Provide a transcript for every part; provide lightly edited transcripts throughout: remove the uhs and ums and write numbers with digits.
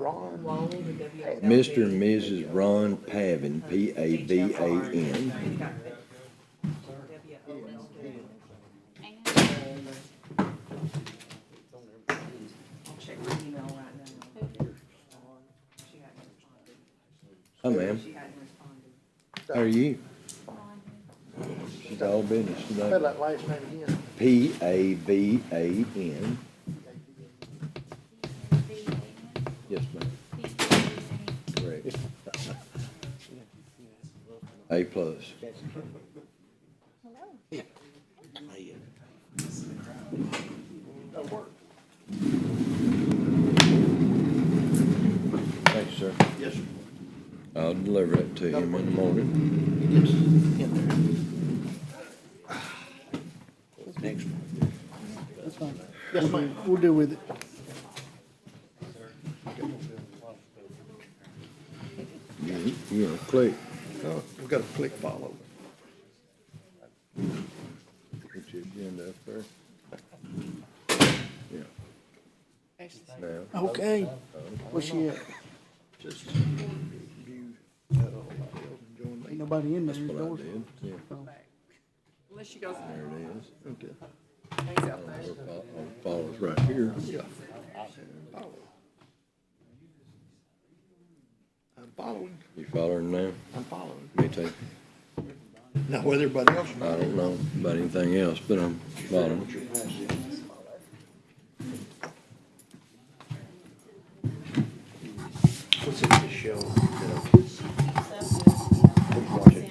Ron. Mr. and Mrs. Ron Pavin, P-A-V-A-N. I'll check my email right now. She hadn't responded. Hi, ma'am. She hadn't responded. How are you? She's all business Spell today. that last name again. P-A-V-A-N. Yes, ma'am. Correct. A plus. That work. Thank you, sir. Yes, sir. I'll deliver it to him in the morning. It's in there. Next one. That's fine. Yes, ma'am. We'll deal with it. You know, click. Oh, we got to click follow. Put your agenda up there. Yeah. Now, Okay. Where's she at? Just view that all about enjoying Ain't me. nobody in there. what I Doors- did. Yeah, Unless she goes, there it is. Okay. hangs out there. Follows right here. Yeah. Follow. I'm following. You following now? I'm following. Me too. Now, with everybody else. I don't know about anything else, but I'm following. What's in this show? Watching.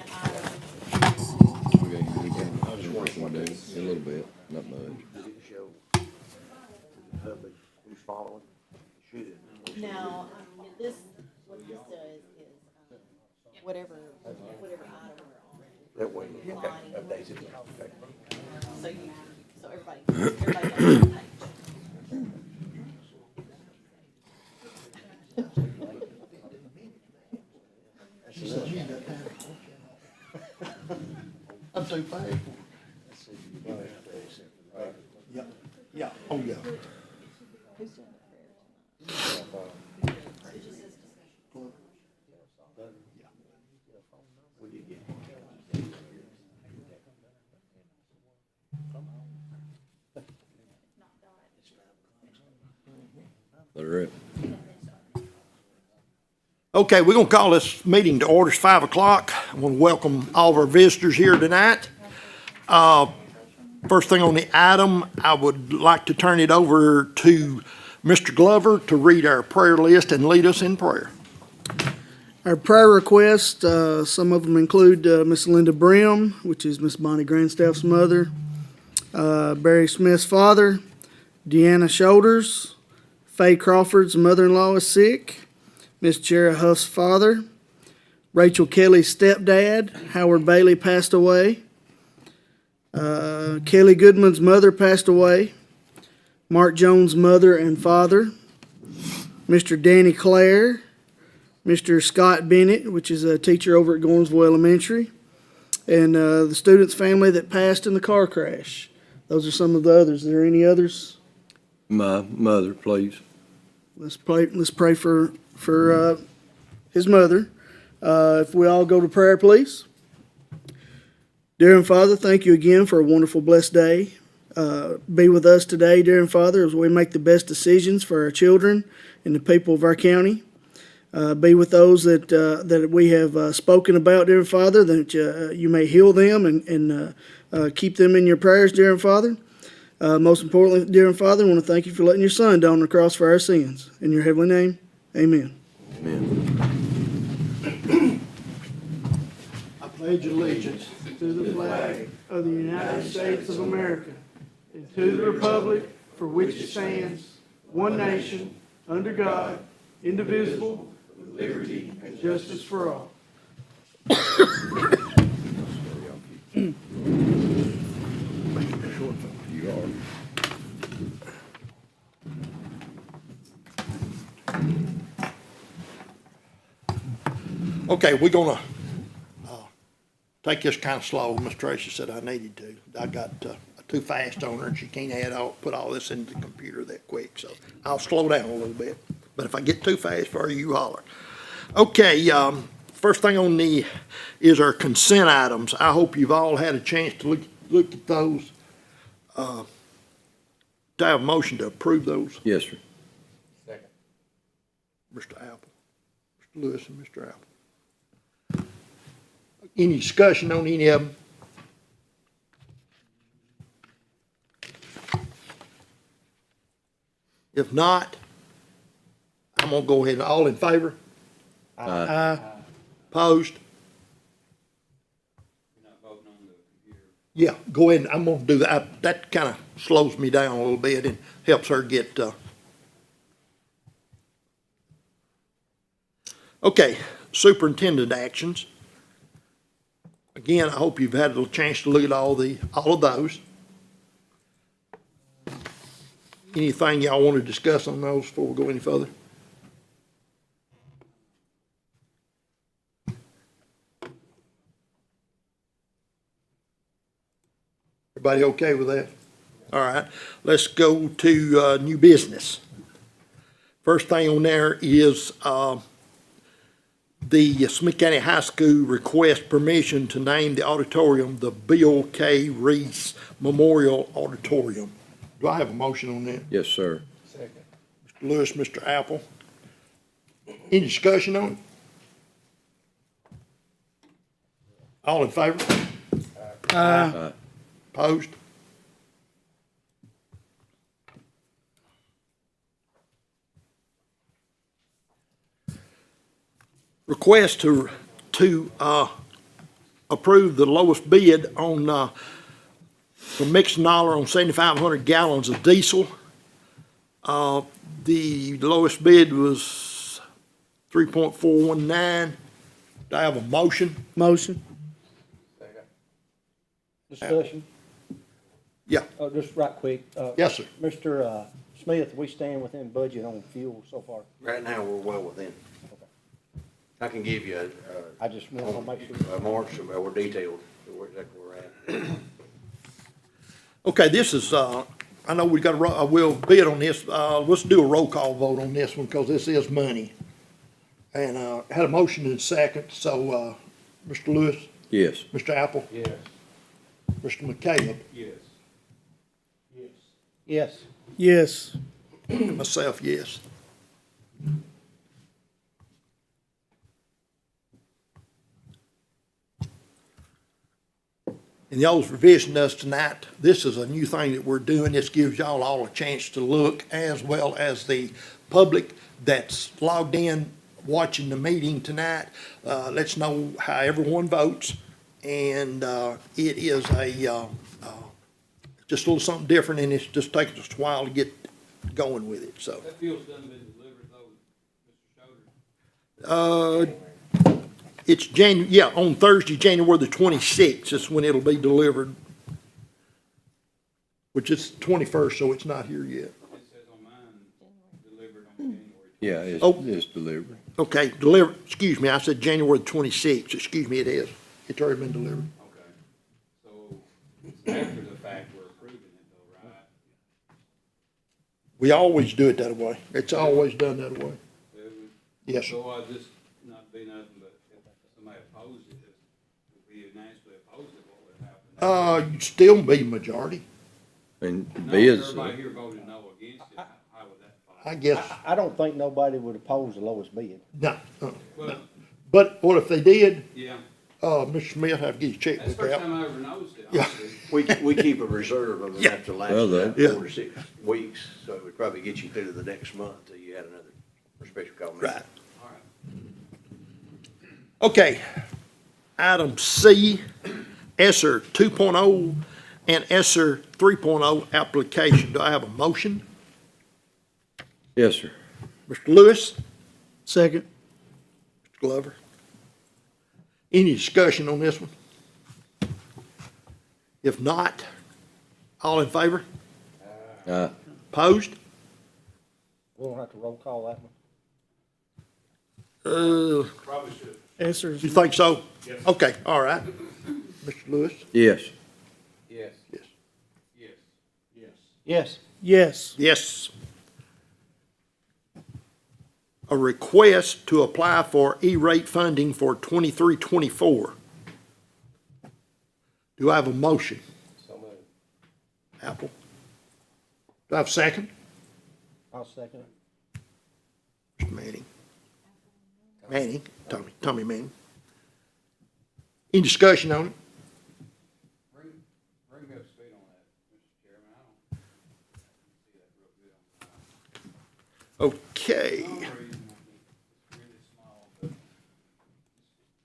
Okay, you can, I just want to do a little bit, not much. Does it show the public who's following? Should. Now, this, what this does is, whatever item we're on, That way, okay, updates it. Okay. so you, so everybody knows the page. I'm too fast. Yeah, yeah, oh, yeah. We did get Let her rip. Okay, we're gonna call this meeting to order. It's 5 o'clock. I want to welcome all of our visitors here tonight. First thing on the item, I would like to turn it over to Mr. Glover to read our prayer list and lead us in prayer. Our prayer requests, some of them include Miss Linda Brim, which is Miss Bonnie Grandstaff's mother, Barry Smith's father, Deanna Shoulders, Faye Crawford's mother-in-law is sick, Miss Jera Huff's father, Rachel Kelly's stepdad, Howard Bailey, passed away, Kelly Goodman's mother passed away, Mark Jones' mother and father, Mr. Danny Clare, Mr. Scott Bennett, which is a teacher over at Gornsville Elementary, and the student's family that passed in the car crash. Those are some of the others. Are there any others? My mother, please. Let's pray for his mother. If we all go to prayer, please. Dear Heavenly Father, thank you again for a wonderful, blessed day. Be with us today, dear Heavenly Father, as we make the best decisions for our children and the people of our county. Be with those that we have spoken about, dear Father, that you may heal them and keep them in your prayers, dear Father. Most importantly, dear Father, I want to thank you for letting your Son die on the cross for our sins. In your heavenly name, amen. Amen. I pledge allegiance to the flag of the United States of America and to the republic for which it stands, one nation, under God, indivisible, with liberty and justice for all. You are. Okay, we're gonna, take this kind of slow. Miss Tracy said I needed to. I got, too fast on her and she can't put all this into the computer that quick, so I'll slow down a little bit. But if I get too fast for you, you holler. Okay, first thing on the, is our consent items. I hope you've all had a chance to look at those. Do I have a motion to approve those? Yes, sir. Mr. Apple, Mr. Lewis and Mr. Apple. Any discussion on any of them? If not, I'm gonna go ahead, all in favor? Opposed? Yeah, go ahead, I'm gonna do that. That kinda slows me down a little bit and helps her get, Okay, superintendent actions. Again, I hope you've had a chance to look at all of those. Anything y'all want to discuss on those before we go any further? Everybody okay with that? All right, let's go to, new business. First thing on there is, the Smith County High School request permission to name the auditorium the Bill K. Reese Memorial Auditorium. Do I have a motion on that? Yes, sir. Mr. Lewis, Mr. Apple. Any discussion on it? All in favor? Opposed? Request to approve the lowest bid on, for Mixon-Noller on 7,500 gallons of diesel. The lowest bid was 3.419. Do I have a motion? Motion. Discussion, Yeah, just right quick. yes, sir. Mr. Smith, we stand within budget on fuel so far. Right now, we're well within. I can give you I just want to make sure. a more detailed, where exactly we're at. Okay, this is, I know we got we'll bid on this. Let's do a roll call vote on this one because this is money. And, had a motion in second, so, Mr. Lewis, Yes. Mr. Apple, Yes. Mr. McCaleb, Yes. Yes. Yes. Yes. and myself, yes. And y'all's revisioning us tonight. This is a new thing that we're doing. This gives y'all all a chance to look, as well as the public that's logged in watching the meeting tonight. Let's know how everyone votes. And it is just a little something different, and it's just taking us a while to get going with it, so. That fuel's done been delivered though, Mr. Schroeder. It's on Thursday, January the 26th is when it'll be delivered, which is 21st, so it's not here yet. It says on mine, delivered on January. Yeah, it's, Oh. it's delivered. Okay, excuse me, I said January the 26th, excuse me, it is. It's already been delivered. Okay. So it's after the fact we're approving it though, right? We always do it that way. It's always done that way. It would- Yes, sir. So I just not be nothing but if somebody opposed it, if we unanimously opposed it, what would happen? You'd still be majority, And No, bids, everybody here voted no against it, how would that fall? I guess. I don't think nobody would oppose the lowest bid. No. Well, But what if they did? yeah, Mr. Smith, have to get your that's the checkbook first out. time I ever noticed it, Yeah. honestly. We keep a reserve of Yeah. enough to last Well, about yeah. 4 to 6 weeks, so it would probably get you through to the next month till you had another special call meeting. Right. All right. Okay. Item C, ESSER 2.0 and ESSER 3.0 application. Do I have a motion? yes, sir. Mr. Lewis? Second. Mr. Glover? Any discussion on this one? If not, all in favor? Opposed? We don't have to roll call that one. Answers. You think so? Yes. Okay, all right. Mr. Lewis? Yes. Yes. Yes. Yes. Yes. Yes. Yes. Yes. a request to apply for E-rate funding for 23-24. Do I have a motion? Apple. Do I have a second? I'll second it. Mr. Manning. Manning, Tommy Manning. Any discussion on it? Bring me up to speed on that, Mr. Chairman. I don't see that real good on the Okay. reason it's really small, but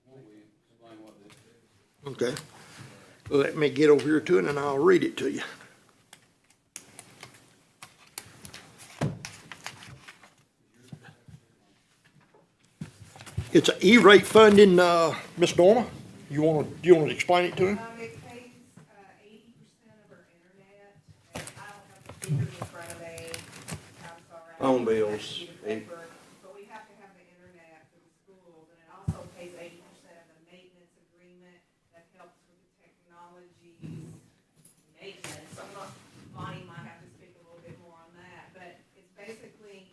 won't we explain what this is? Okay. Let me get over here to it and I'll read it to you. It's a E-rate funding, Ms. Norma, you wanna explain it to him? It pays, 80% of our internet, and I don't have the figures in front of me, I'm sorry. Phone bills, Sheet of paper, but we have to have the internet for the schools, and it also pays 80% of the maintenance agreement that helps with the technology maintenance. I'm not, Bonnie might have to speak a little bit more on that, but it's basically,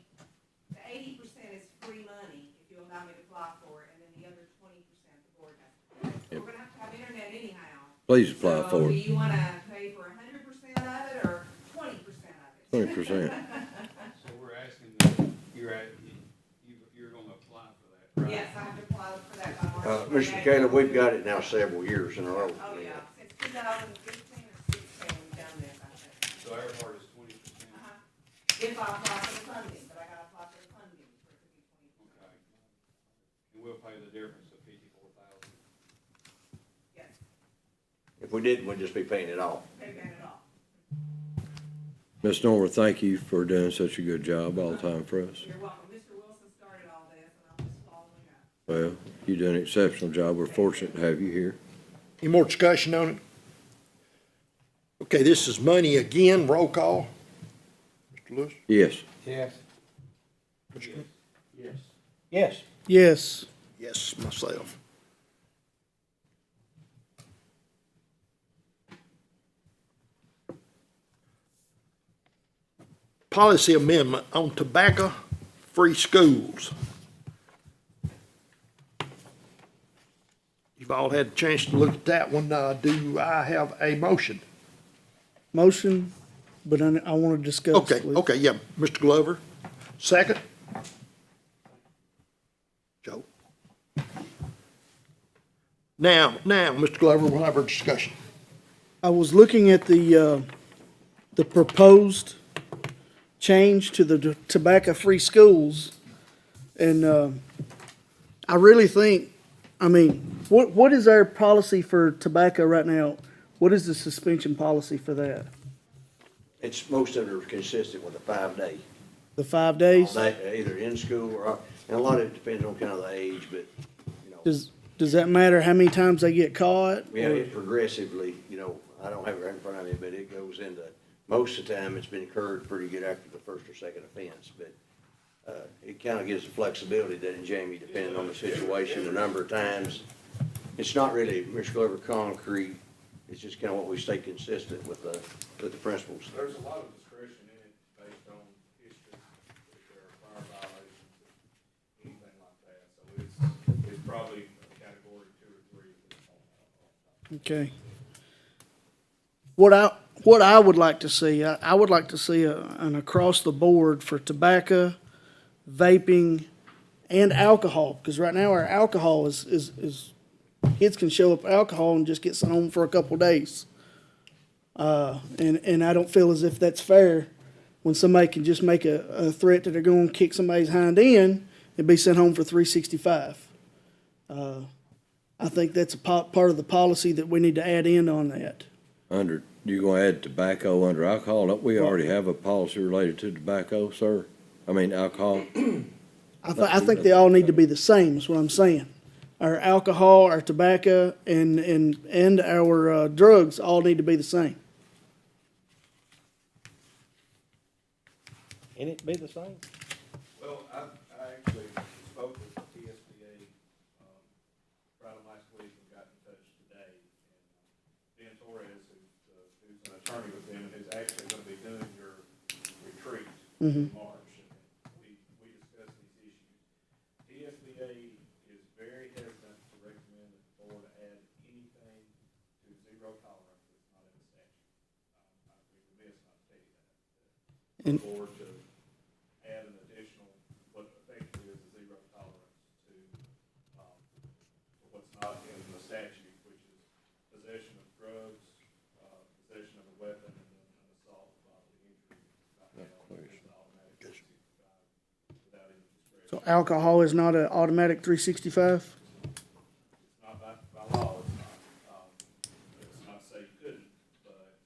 the 80% is free money, if you allow me to apply for it, and then the other 20% the board has to pay. So we're gonna have to have internet anyhow. Please apply So for do it. you wanna pay for 100% of it or 20% of it? 20%. So we're asking that you're gonna apply for that, right? Yes, I have to apply for that by March. Mr. Caleb, we've got it now several years in a row. Oh, yeah, since 2015 or 16, we've done this, I think. So our part is 20%. If I apply for the funding, but I gotta apply for the funding for it to be 20%. Okay. And we'll pay the difference of 54,000. Yes, If we didn't, we'd just be paying it off. pay that it off. Ms. Norma, thank you for doing such a good job all the time for us. You're welcome. Mr. Wilson started all this, and I'm just following up. Well, you did an exceptional job. We're fortunate to have you here. Any more discussion on it? Okay, this is money again, roll call. Mr. Lewis? Yes. Yes. Mr. Smith? Yes. Yes. Yes. Yes, myself. Policy amendment on tobacco-free schools. You've all had a chance to look at that one. Do I have a motion? Motion, but I want to discuss. Okay, with- okay, yeah. Mr. Glover, second? Joe? Now, Mr. Glover, we'll have our discussion. I was looking at the proposed change to the tobacco-free schools, and, I really think, I mean, what is our policy for tobacco right now? What is the suspension policy for that? It's, most of it are consistent with a 5-day. The 5 days? Either in school or, and a lot of it depends on kind of the age, but, you know. Does that matter how many times they get caught? Yeah, it progressively, you know, I don't have it right in front of me, but it goes into, most of the time, it's been incurred pretty good after the first or second offense, but, it kind of gives the flexibility, doesn't it, Jamie, depending on the situation, the number of times. It's not really, Mr. Glover, concrete, it's just kind of what we stay consistent with the principles. There's a lot of discretion in it based on history, if there are fire violations, anything like that. So it's probably a category 2 or 3 at this point. Okay. What I would like to see, I would like to see an across the board for tobacco, vaping, and alcohol, because right now our alcohol is kids can show up alcohol and just get sent home for a couple days. And I don't feel as if that's fair when somebody can just make a threat that they're going to kick somebody's hind end and be sent home for 365. I think that's a part of the policy that we need to add in on that. You gonna add tobacco under alcohol? Don't we already have a policy related to tobacco, sir? I mean, alcohol? I think they all need to be the same, is what I'm saying. Our alcohol, our tobacco, and our drugs all need to be the same. Can it be the same? Well, I actually spoke with the TSBA, Friday last week and got in touch today. And Dan Torres, who's an attorney with them, is actually gonna be doing your retreat in March. And we discussed these issues. TSBA is very hesitant to recommend that the board add anything to zero tolerance that's not in the statute. I'd be remiss not to tell you that. The And- board to add an additional, what effectively is a zero tolerance to what's not in the statute, which is possession of drugs, possession of a weapon, and then an assault with bodily injury. Right now, it's an automatic 365 without any discretion. So alcohol is not an automatic 365? It's not by law, it's not. It's not to say you couldn't, but,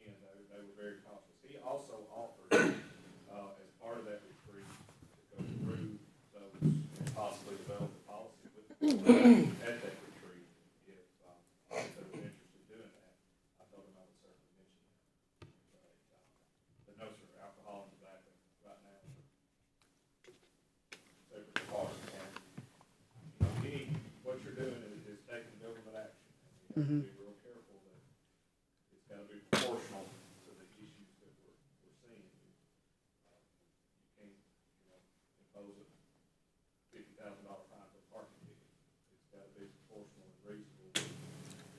again, they were very cautious. He also offered, as part of that retreat, to go through those and possibly develop a policy with the board at that retreat, if they were interested in doing that. I told him I would certainly mention that. But no, sir, alcohol and tobacco right now are separate parts. And what you're doing is taking government action. And you have to be real careful that it's gotta be proportional to the issues that we're seeing. You can't, impose a $50,000 fine for a parking ticket. It's gotta be proportional and reasonable,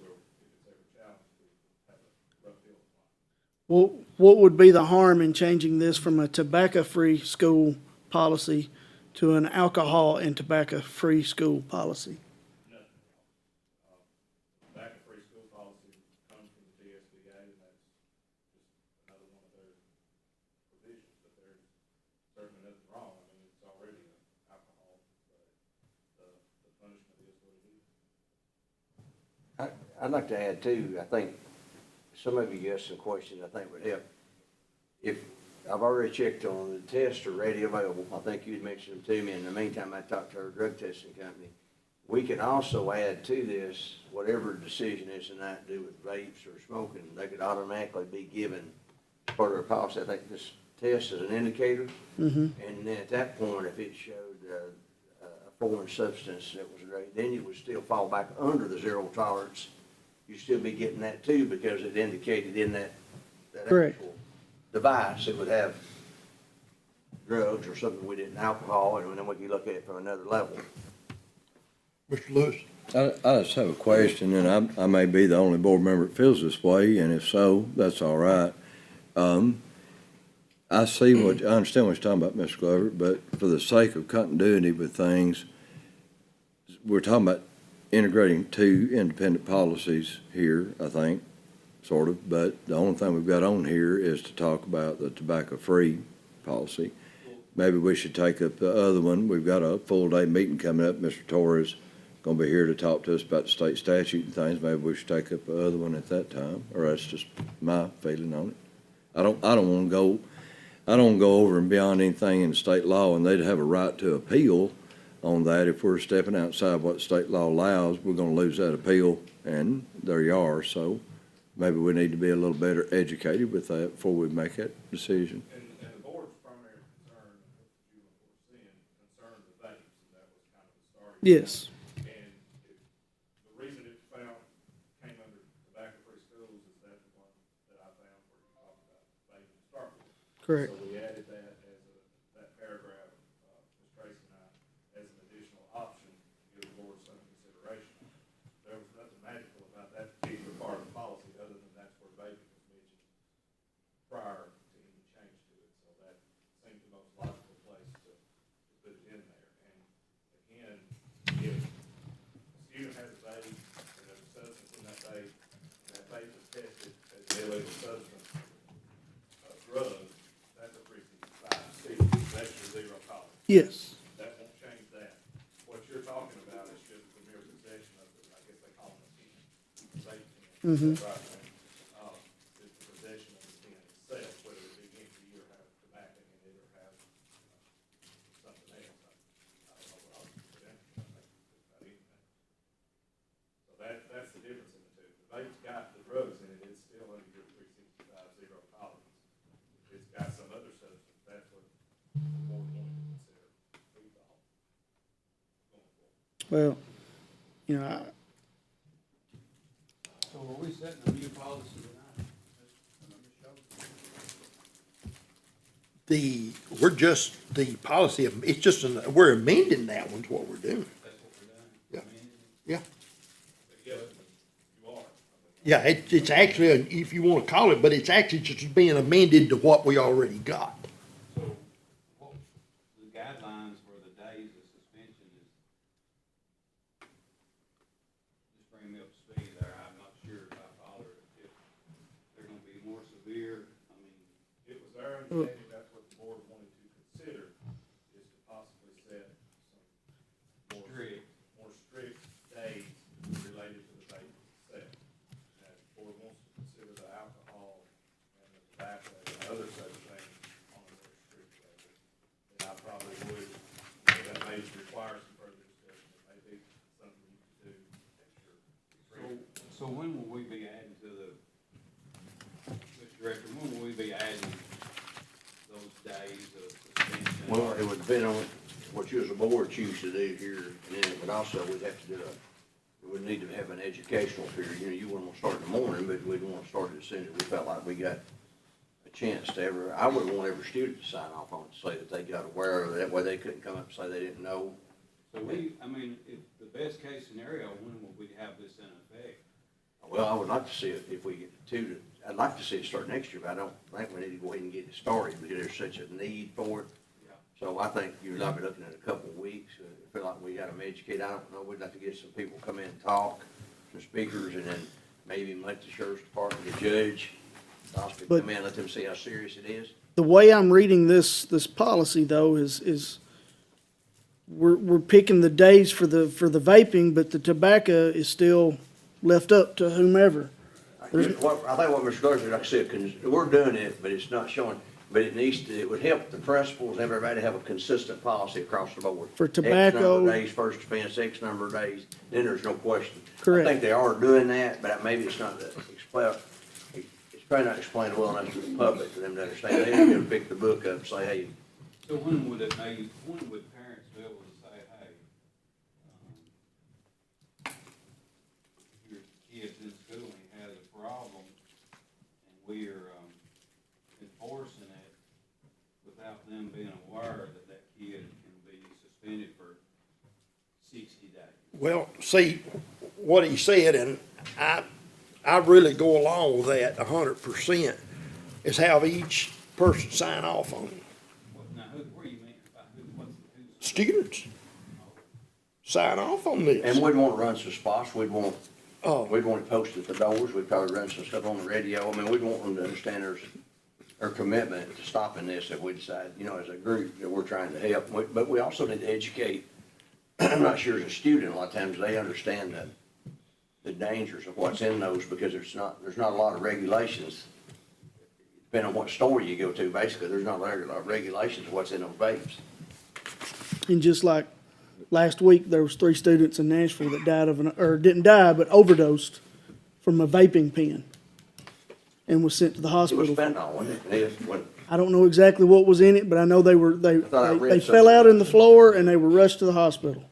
where if it's ever challenged, we have a rough deal with it. What would be the harm in changing this from a tobacco-free school policy to an alcohol and tobacco-free school policy? Nothing at all. Tobacco-free school policy comes from the TSBA, and that's just another one of their provisions, but there's certainly nothing wrong. I mean, it's already alcohol, but the punishment is what it is. I'd like to add too, I think some of you asked some questions I think would help. If, I've already checked on the tests are ready available, I think you'd mentioned them to me, in the meantime, I talked to our drug testing company. We can also add to this, whatever decision is tonight to do with vapes or smoking, they could automatically be given part of their policy. I think this test is an indicator. And then at that point, if it showed a foreign substance that was great, then you would still fall back under the zero tolerance. You'd still be getting that too, because it indicated in that Correct. actual device, it would have drugs or something we didn't, alcohol, and then we could look at it from another level. Mr. Lewis? I just have a question, and I may be the only board member that feels this way, and if so, that's all right. I understand what you're talking about, Mr. Glover, but for the sake of continuity with things, we're talking about integrating two independent policies here, I think, sort of, but the only thing we've got on here is to talk about the tobacco-free policy. Maybe we should take up the other one. We've got a full-day meeting coming up. Mr. Torres gonna be here to talk to us about the state statute and things. Maybe we should take up the other one at that time, or that's just my feeling on it. I don't wanna go over and beyond anything in state law, and they'd have a right to appeal on that. If we're stepping outside what state law allows, we're gonna lose that appeal, and there you are. So maybe we need to be a little better educated with that before we make that decision. And the board's primary concern, what you were seeing, concerned the vapes, and that was kind of the starting. Yes. And the reason it came under tobacco-free schools is that the one that I found where you talk about vaping to start with. Correct. So we added that as that paragraph, Ms. Tracy and I, as an additional option to give the board some consideration. There was nothing magical about that particular part of the policy, other than that's where vaping was mentioned prior to any change to it. So that seemed the most logical place to put it in there. And again, if a student has a vape, and there's a substance in that vape, and that vape is tested as an illegal substance, a drug, that's a 365C, that's your zero tolerance. Yes. That won't change that. What you're talking about is just the mere possession of the, I guess they call them a pen, vape pen. Right. Is the possession of the pen itself, whether it be empty or have tobacco in it or have something else. I don't know what else to put in it. I think it's about anything. So that's the difference in the two. The vape's got the drugs in it, it's still under your 365 zero tolerance. If it's got some other substance, that's what the board wanted to consider. We thought. Going forward. Well, So are we setting a new policy tonight? we're just, the policy, it's just, we're amending that one's what we're doing. That's what we're doing. Yeah. I mean, Yeah. but yes, you are. Yeah, it's actually, if you wanna call it, but it's actually just being amended to what we already got. So, what, the guidelines for the days of suspension is, just bring me up to speed there, I'm not sure if I followed it, if they're gonna be more severe, I mean. It was our understanding that's what the board wanted to consider, is to possibly set some more strict days related to the vaping set. Now, the board wants to consider the alcohol and the tobacco and other such things on a more strict level. And I probably would, that may require some further discussion, it may be something you could do at your. So when will we be adding to the, Mr. Director, when will we be adding those days of suspension? Well, it would depend on what you as a board choose to do here, and then it would also, we'd have to do we would need to have an educational period. You know, you wouldn't want to start in the morning, but we'd want to start it as soon as we felt like we got a chance to I would want every student to sign off on it, to say that they got aware of it, that way they couldn't come up and say they didn't know. So I mean, if the best case scenario, when will we have this in effect? Well, I would like to see it, if we get I'd like to see it start next year, but I don't think we need to go ahead and get it started, because there's such a need for it. Yeah. So I think you'd like to be looking at a couple of weeks, I feel like we got them educated, I don't know, we'd like to get some people come in and talk, some speakers, and then maybe let the sheriff's department, the judge, possibly But- come in, let them see how serious it is. The way I'm reading this policy though is we're picking the days for the vaping, but the tobacco is still left up to whomever. I think what Mr. Garza, like I said, we're doing it, but it's not showing, but it would help the principals, everybody to have a consistent policy across the board. For X number tobacco. of days, first offense, X number of days, then there's no question. Correct. I think they are doing that, but maybe it's not it's probably not explained well enough to the public for them to understand. They need to pick the book up and say, hey, So when would parents be able to say, hey, your kid's in school and he has a problem, and we are, enforcing it without them being aware that that kid can be suspended for 60 days? Well, see, what he said, and I really go along with that 100%, is have each person sign off on it. Now, what do you mean by who's? Students, sign off on this. and we'd want to run some spots, we'd want Oh, it posted at the doors, we'd probably run some stuff on the radio. I mean, we'd want them to understand their commitment to stopping this if we decide, as a group, that we're trying to help. But we also need to educate, I'm not sure as a student, a lot of times they understand the dangers of what's in those, because there's not a lot of regulations. Depending on what store you go to, basically, there's not a lot of regulations of what's in those vapes. And just like last week, there was 3 students in Nashville that died or didn't die, but overdosed from a vaping pen and was sent to the It was hospital. fentanyl, wasn't it? I don't know exactly what was in it, but I know they thought I read they fell something. out in the floor and they were rushed to the hospital.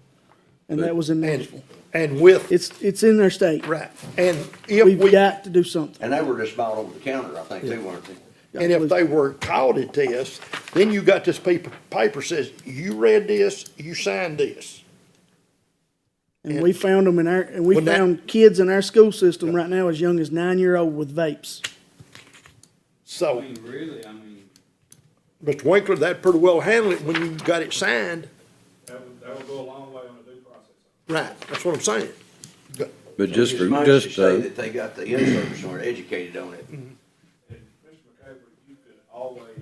And that was in Nashville. and with, It's in their state. right, and if We've we, got to do something. And they were just bought over the counter, I think, too, weren't they? and if they were caught at this, then you got this paper says, you read this, you signed this. And we found them we When that- found kids in our school system right now as young as 9-year-old with vapes. I So, mean, really, I mean, Mr. Winkler, that pretty well handled it when you got it signed. That would go a long way on the due process. Right, that's what I'm saying. But just As for, much as just, you say that they got the in-service and were educated on it. And Mr. McCaver, you could always,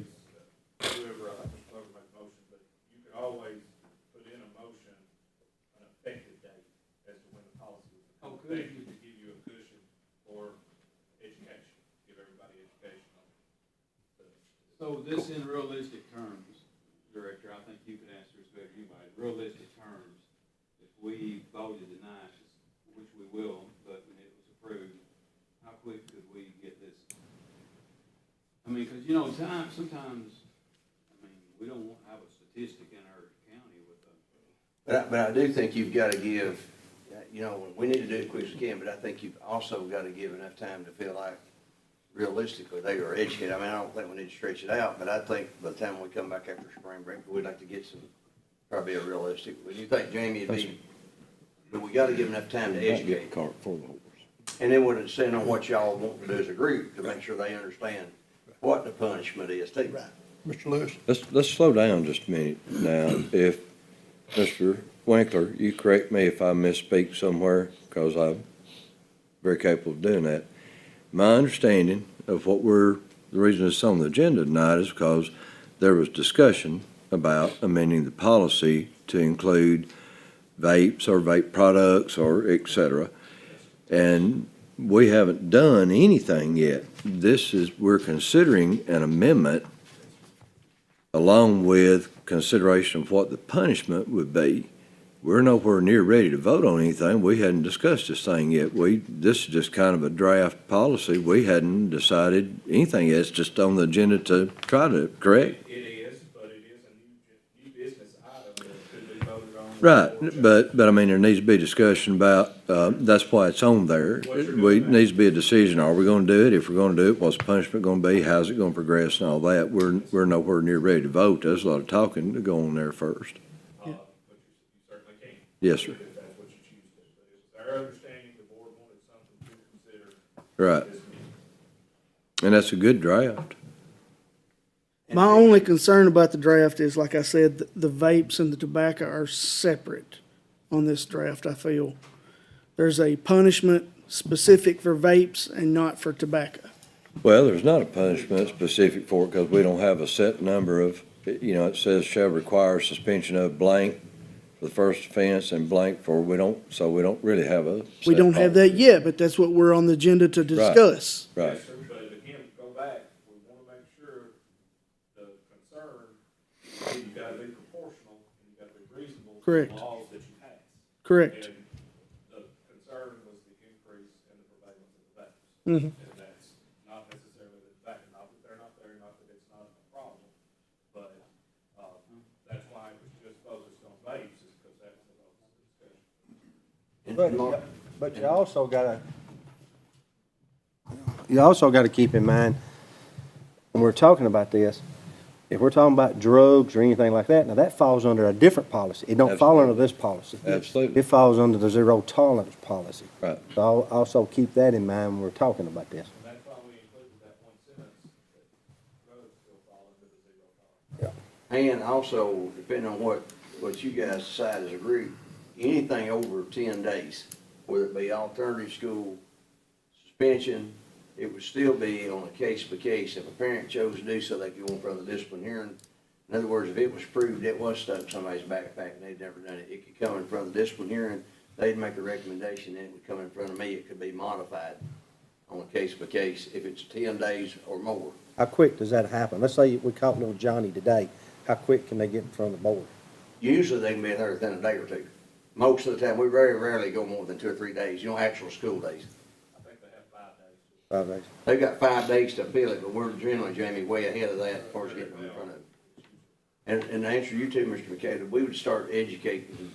whoever, I think whoever makes a motion, but you could always put in a motion an effective date as to when the policy was. Oh, could you? To give you a cushion for education, give everybody education on it. so this in realistic terms, Director, I think you could answer this better than anybody. Realistic terms, if we voted tonight, which we will, but when it was approved, how quick could we get this? I mean, because, sometimes, we don't want to have a statistic in our county with a. But I do think you've got to give, we need to do it as quick as we can, but I think you've also got to give enough time to feel like realistically, they are educated. I mean, I don't think we need to stretch it out, but I think by the time we come back after spring break, we'd like to get some, probably a realistic, would you think, Jamie, it'd be, but we gotta give enough time to educate. Cart for the horse. And then we'll send on what y'all want to do as a group to make sure they understand what the punishment is too. Right. Mr. Lewis? Let's slow down just a minute now. If, Mr. Winkler, you correct me if I misspeak somewhere, because I'm very capable of doing that. My understanding of the reason it's on the agenda tonight is because there was discussion about amending the policy to include vapes or vape products or et cetera. And we haven't done anything yet. We're considering an amendment along with consideration of what the punishment would be. We're nowhere near ready to vote on anything. We hadn't discussed this thing yet. This is just kind of a draft policy. We hadn't decided anything yet. It's just on the agenda to try to, correct? It is, but it is a new business item that could be voted on. Right, but I mean, there needs to be discussion about, that's why it's on there. It needs to be a decision. Are we gonna do it? If we're gonna do it, what's the punishment gonna be? How's it gonna progress and all that? We're nowhere near ready to vote. There's a lot of talking to go on there first. But you certainly can. Yes, sir. If that's what you choose to, but it's our understanding the board wanted something to consider. Right. This meeting. And that's a good draft. My only concern about the draft is, like I said, the vapes and the tobacco are separate on this draft, I feel. There's a punishment specific for vapes and not for tobacco. Well, there's not a punishment specific for it because we don't have a set number of, it says shall require suspension of blank for the first offense and blank for, we don't really have a. We set don't have policy. that yet, but that's what we're on the agenda to discuss. Right. Yes, sir, but again, go back, we wanna make sure the concern, you gotta be proportional, and you gotta be reasonable. to Correct. the laws that you pass. Correct. And the concern was the increase in the prevalence of the vapes. Mhm. And that's not necessarily the tobacco, not that they're not there, not that it's not a problem, but, that's why it was just focused on vapes, is because that was the focus of the discussion. But you also gotta keep in mind, when we're talking about this, if we're talking about drugs or anything like that, now that falls under a different policy. It don't fall under this policy. Absolutely. It falls under the zero tolerance policy. Right. So I'll also keep that in mind when we're talking about this. And that's why we included that one sentence, that drugs still fall under the zero tolerance. And also, depending on what you guys decide as a group, anything over 10 days, whether it be alternative school, suspension, it would still be on a case by case. If a parent chose to do so, they could go in front of the discipline hearing. In other words, if it was proved it was stuck in somebody's backpack and they'd never done it, it could come in front of the discipline hearing, they'd make a recommendation, then it would come in front of me, it could be modified on a case by case, if it's 10 days or more. How quick does that happen? Let's say we caught little Johnny today. How quick can they get in front of the board? Usually they can be there within a day or two. Most of the time, we very rarely go more than 2 or 3 days, actual school days. I think they have 5 days. 5 days. They've got 5 days to appeal it, but we're generally, Jamie, way ahead of that as far as getting them in front of it. And to answer you too, Mr. McCady, we would start educating.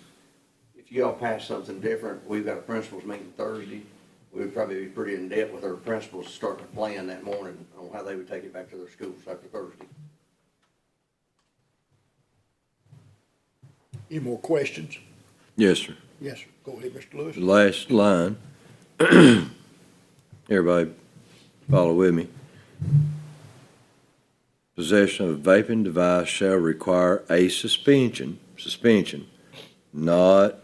If you all pass something different, we've got a principals meeting Thursday. We would probably be pretty in depth with our principals starting to plan that morning on how they would take it back to their schools after Thursday. Any more questions? Yes, sir. Yes, sir. Go ahead, Mr. Lewis. The last line, everybody follow with me. Possession of a vaping device shall require a suspension, not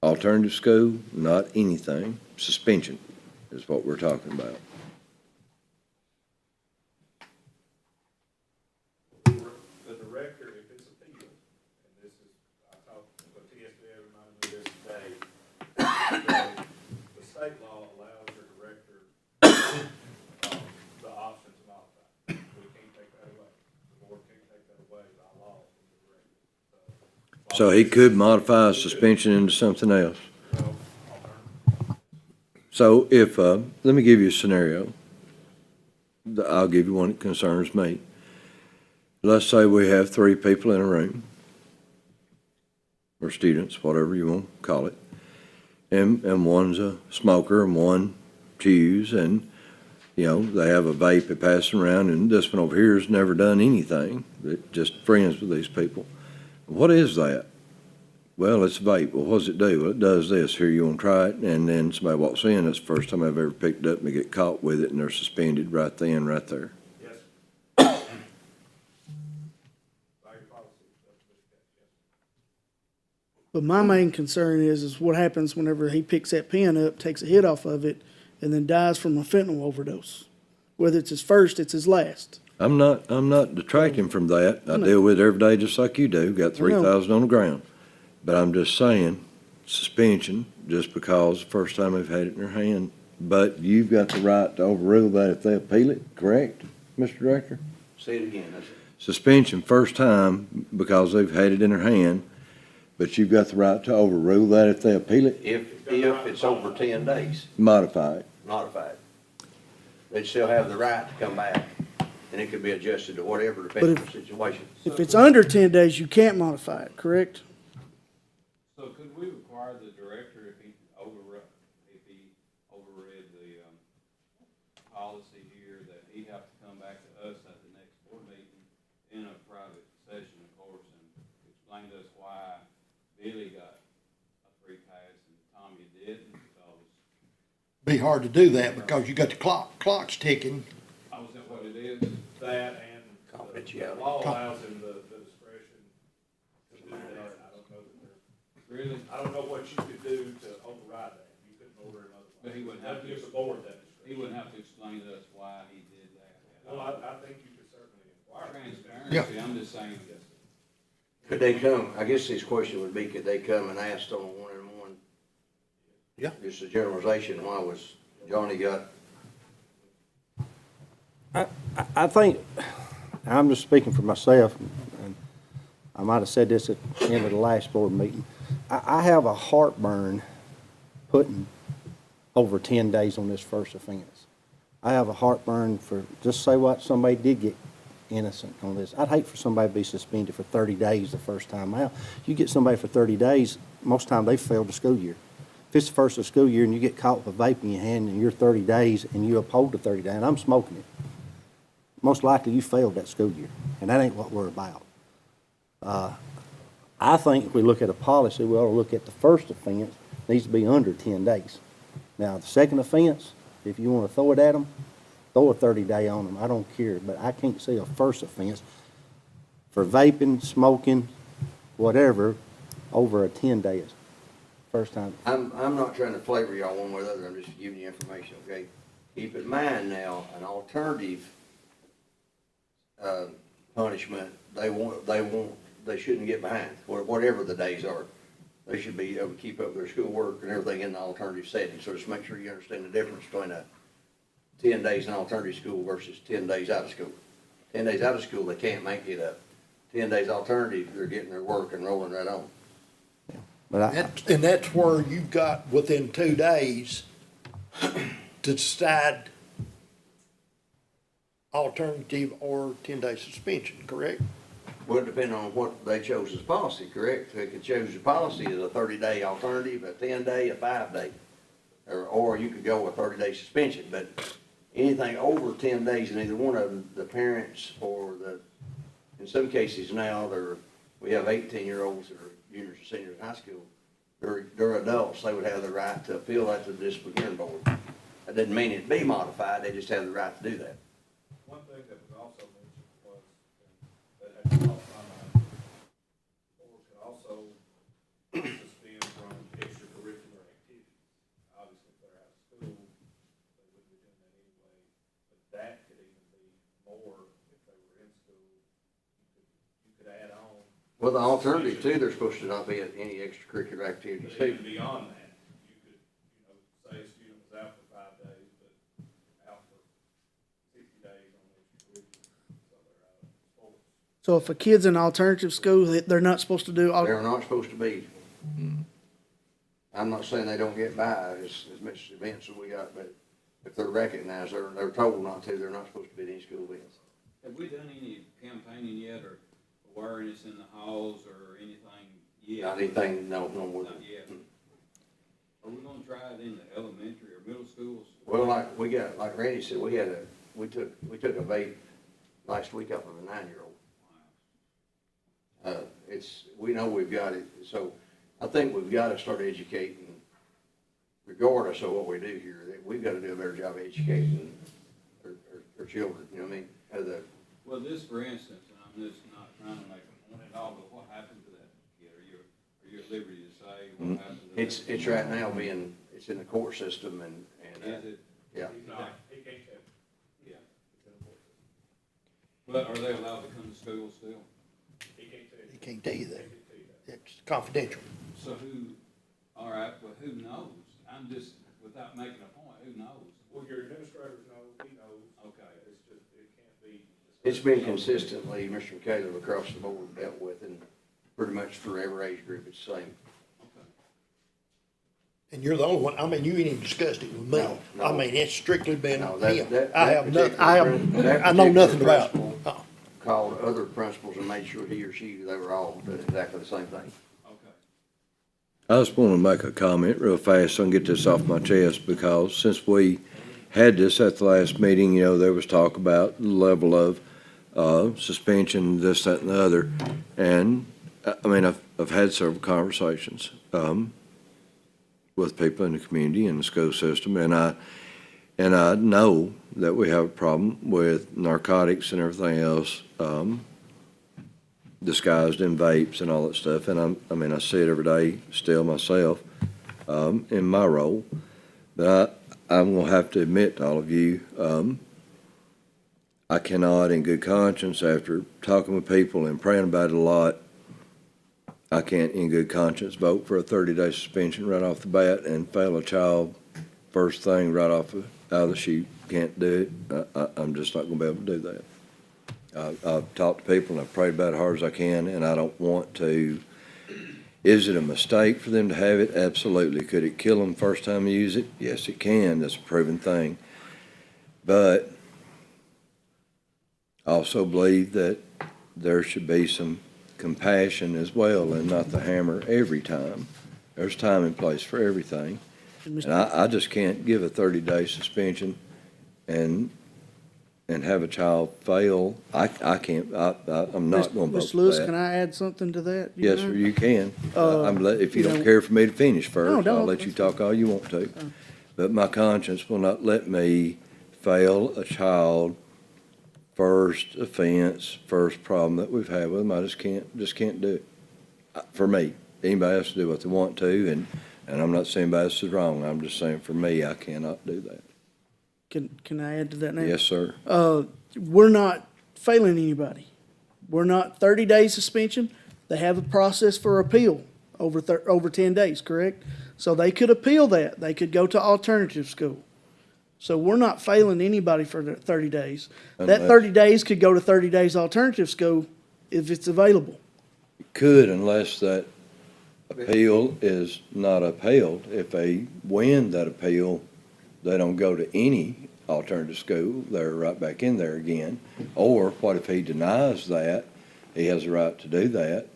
alternative school, not anything, suspension is what we're talking about. The director, if it's appealed, and this is, I talked, but TSBA reminded me this today, the state law allows the director, the option to modify. We can't take that away. The board can't take that away by law from the director. So he could modify a suspension into something else. Well, So if, let me give you a scenario. I'll give you one that concerns me. Let's say we have 3 people in a room, or students, whatever you want to call it, and one's a smoker and one chews, and You know, they have a vape they pass around, and this one over here has never done anything, but just friends with these people. What is that? Well, it's a vape. Well, what does it do? Well, it does this. Here, you want to try it? And then somebody walks in, it's the first time I've ever picked it up, and they get caught with it, and they're suspended right then, right there. Yes. By your policy, that's what it is, yes. But my main concern is what happens whenever he picks that pen up, takes a hit off of it, and then dies from a fentanyl overdose. Whether it's his first, it's his last. I'm not detracting from that. I deal with it every day just like you do. Got 3,000 on the ground. But I'm just saying, suspension, just because the first time they've had it in their hand. But you've got the right to overrule that if they appeal it, correct, Mr. Director? Say it again, that's it. Suspension first time because they've had it in their hand, but you've got the right to overrule that if they appeal it, If it's over 10 days, modify it. modified, they'd still have the right to come back, and it could be adjusted to whatever, depending on the situation. If it's under 10 days, you can't modify it, correct? So could we require the director, if he overread the, policy here, that he have to come back to us at the next board meeting in a private session, of course, and explain to us why Billy got a free pass and Tommy didn't, because, Be hard to do that because you got the clock's ticking. oh, is that what it is? That and the Confidentiality. law allows him the discretion to do that. I don't know that there's, Really? I don't know what you could do to override that. You couldn't order another one. But he wouldn't have to. Give the board that He discretion. wouldn't have to explain to us why he did that. Well, I think you could certainly inquire. Transparency, I'm just saying, Could they come, I guess his question would be, could they come and ask on a one-on-one? Yeah. Just a generalization, why was Johnny got, I think, I'm just speaking for myself, and I might have said this at the end of the last board meeting. I have a heartburn putting over 10 days on this first offense. I have a heartburn for, just say what, somebody did get innocent on this. I'd hate for somebody to be suspended for 30 days the first time out. You get somebody for 30 days, most time they failed the school year. If it's the first of the school year and you get caught with a vape in your hand and you're 30 days and you uphold the 30 days, and I'm smoking it, most likely you failed that school year, and that ain't what we're about. I think if we look at a policy, we ought to look at the first offense, needs to be under 10 days. Now, the second offense, if you want to throw it at them, throw a 30-day on them, I don't care, but I can't see a first offense for vaping, smoking, whatever, over a 10 days, first time. I'm not trying to flavor y'all one way or the other, I'm just giving you information, okay? Keep in mind now, an alternative, punishment, they shouldn't get behind, whatever the days are. They should be able to keep up their schoolwork and everything in the alternative setting, so just make sure you understand the difference between 10 days in alternative school versus 10 days out of school. 10 days out of school, they can't make it up. 10 days alternative, they're getting their work and rolling right on. But And that's where you've got within 2 days to decide alternative or 10-day suspension, correct? Well, depending on what they chose as policy, correct? They could choose the policy as a 30-day alternative, a 10-day, a 5-day. Or you could go with 30-day suspension, but anything over 10 days in either one of them, the parents or in some cases now, we have 18-year-olds that are juniors and seniors in high school. They're adults, they would have the right to appeal that to the disciplinary board. That doesn't mean it'd be modified, they just have the right to do that. One thing that was also mentioned was, that had crossed my mind, the board could also suspend from extracurricular activities. Obviously, if they're out of school, they wouldn't be doing that anyway, but that could even be more if they were in school. You could add on. Well, the alternative too, they're supposed to not be at any extracurricular activities But too. even beyond that, you could, say a student was out for 5 days, but out for 60 days on extracurricular, so they're out of sports. So if a kid's in alternative school, they're not supposed to do, They're not supposed to be. I'm not saying they don't get by as much events as we got, but if they're recognized, they're told not to, they're not supposed to be at any school events. have we done any campaigning yet, or awareness in the halls, or anything yet? Not anything, no more. Not yet. Are we gonna try it in the elementary or middle schools? Well, like Randy said, we took a vape last week off of a 9-year-old. We know we've got it, so I think we've got to start educating, regardless of what we do here, that we've got to do a better job of educating our children, you know what I mean? Well, this, for instance, and I'm just not trying to make a point at all, but what happened to that kid? Are you at liberty to say what happened to that? It's right now it's in the court system and, Is it? yeah. No, he can't tell. Yeah. But are they allowed to come to school still? He can't tell you. He can't tell you that. He can't tell you that. It's confidential. So who, all right, but who knows? I'm just, without making a point, who knows? Well, your administrators know, he knows. Okay. It's just, it can't be. It's been consistently, Mr. McCallum, across the board dealt with, and pretty much for every age group, it's the same. Okay. And you're the only one, I mean, you ain't even discussed it with me. No, no. I mean, it's strictly been No, him. that I have nothing, that I know particular nothing about principal it. Uh-uh. Called other principals and made sure he or she, they were all doing exactly the same thing. Okay. I just want to make a comment real fast so I can get this off my chest, because since we had this at the last meeting, you know, there was talk about the level of suspension, this, that, and the other. And, I mean, I've had several conversations with people in the community and the school system, and I know that we have a problem with narcotics and everything else, disguised in vapes and all that stuff. And I mean, I see it every day still myself, in my role. But I'm gonna have to admit to all of you, I cannot in good conscience, after talking with people and praying about it a lot, I can't in good conscience vote for a 30-day suspension right off the bat and fail a child first thing right out of the chute. Can't do it. I'm just not gonna be able to do that. I've talked to people and I've prayed about it as hard as I can, and I don't want to. Is it a mistake for them to have it? Absolutely. Could it kill them first time they use it? Yes, it can. That's a proven thing. But I also believe that there should be some compassion as well, and not the hammer every time. There's time and place for everything. And I just can't give a 30-day suspension and have a child fail. I can't, I'm not going to vote Mr. for Lewis, that. can I add something to that? Do Yes, mind? sir, you can. If you you don't know- care for me to finish No, first, I'll don't. let you talk all you want to. But my conscience will not let me fail a child first offense, first problem that we've had with them. I just can't do it. For me, anybody else do what they want to, and I'm not saying anybody else is wrong. I'm just saying for me, I cannot do that. Can I add to that now? Yes, sir. We're not failing anybody. We're not 30-day suspension. They have a process for appeal over 10 days, correct? So they could appeal that. They could go to alternative school. So we're not failing anybody for the 30 days. That Unless- 30 days could go to 30 days alternative school if it's available. Could, unless that appeal is not upheld. If they win that appeal, they don't go to any alternative school. They're right back in there again. Or what if he denies that? He has a right to do that.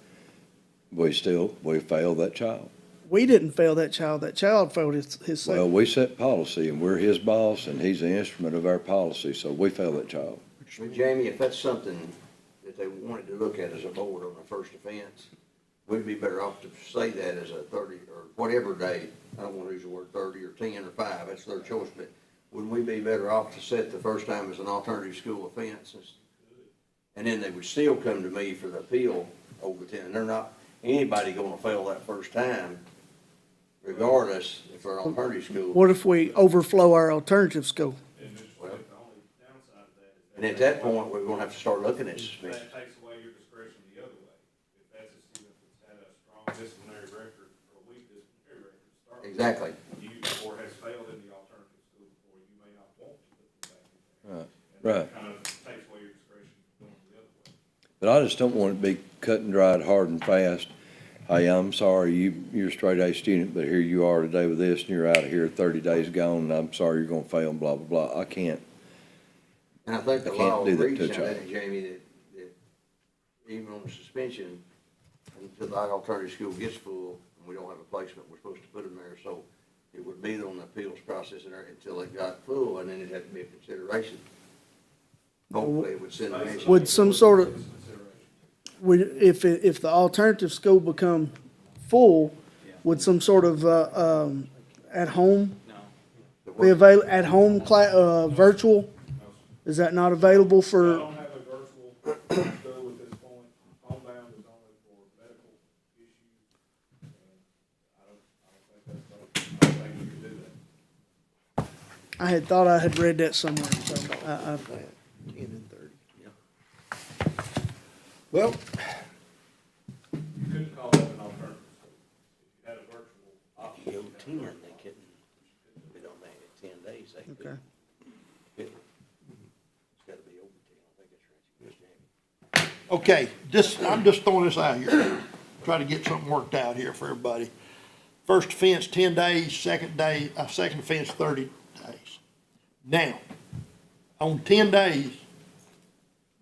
We fail that child. We didn't fail that child. That child failed his Well, we set policy, and we're his boss, and he's the instrument of our policy, so we fail that child. But Jamie, if that's something that they wanted to look at as a board on the first offense, we'd be better off to say that as a 30 or whatever day. I don't want to use the word 30 or 10 or 5, that's their choice, but wouldn't we be better off to set the first time as an alternative school offense? And then they would still come to me for the appeal over 10. They're not, anybody gonna fail that first time, regardless if they're an alternative school. What if we overflow our alternative school? And just, the only downside of that is that. And at that point, we're gonna have to start looking at suspension. That takes away your discretion the other way. If that's a student that's had a strong disciplinary record or a weak disciplinary record to start with. Exactly. You, or has failed in the alternative school before, you may not want to put them back in there. Right. And that kind of takes away your discretion going the other way. But I just don't want it to be cut and dried hard and fast. Hey, I'm sorry, you're a straight A student, but here you are today with this, and you're out of here 30 days gone, and I'm sorry you're gonna fail, and blah, blah, blah. I can't. And I think the I can't law do that reads to a on child. that, Jamie, that even on the suspension, until the alternative school gets full, and we don't have a placement, we're supposed to put them there. So it would be on the appeals process and everything until it got full, and then it'd have to be a consideration. Hopefully, it would send a message. Would some sort of, if the alternative school become full, would some sort of, at home be at-home virtual? Is that not available I for, don't have a virtual school at this point. Homebound is only for medical issues, and I don't think you could do that. I had thought I had read that somewhere, so I 10 and 30. Well, You couldn't call that an alternative school. If you had a virtual option. Go 10, they couldn't, we don't make it 10 days, they could. Okay. It's gotta be over 10, I think it's right. okay, I'm just throwing this out here, try to get something worked out here for everybody. First offense, 10 days, second offense, 30 days. Now, on 10 days,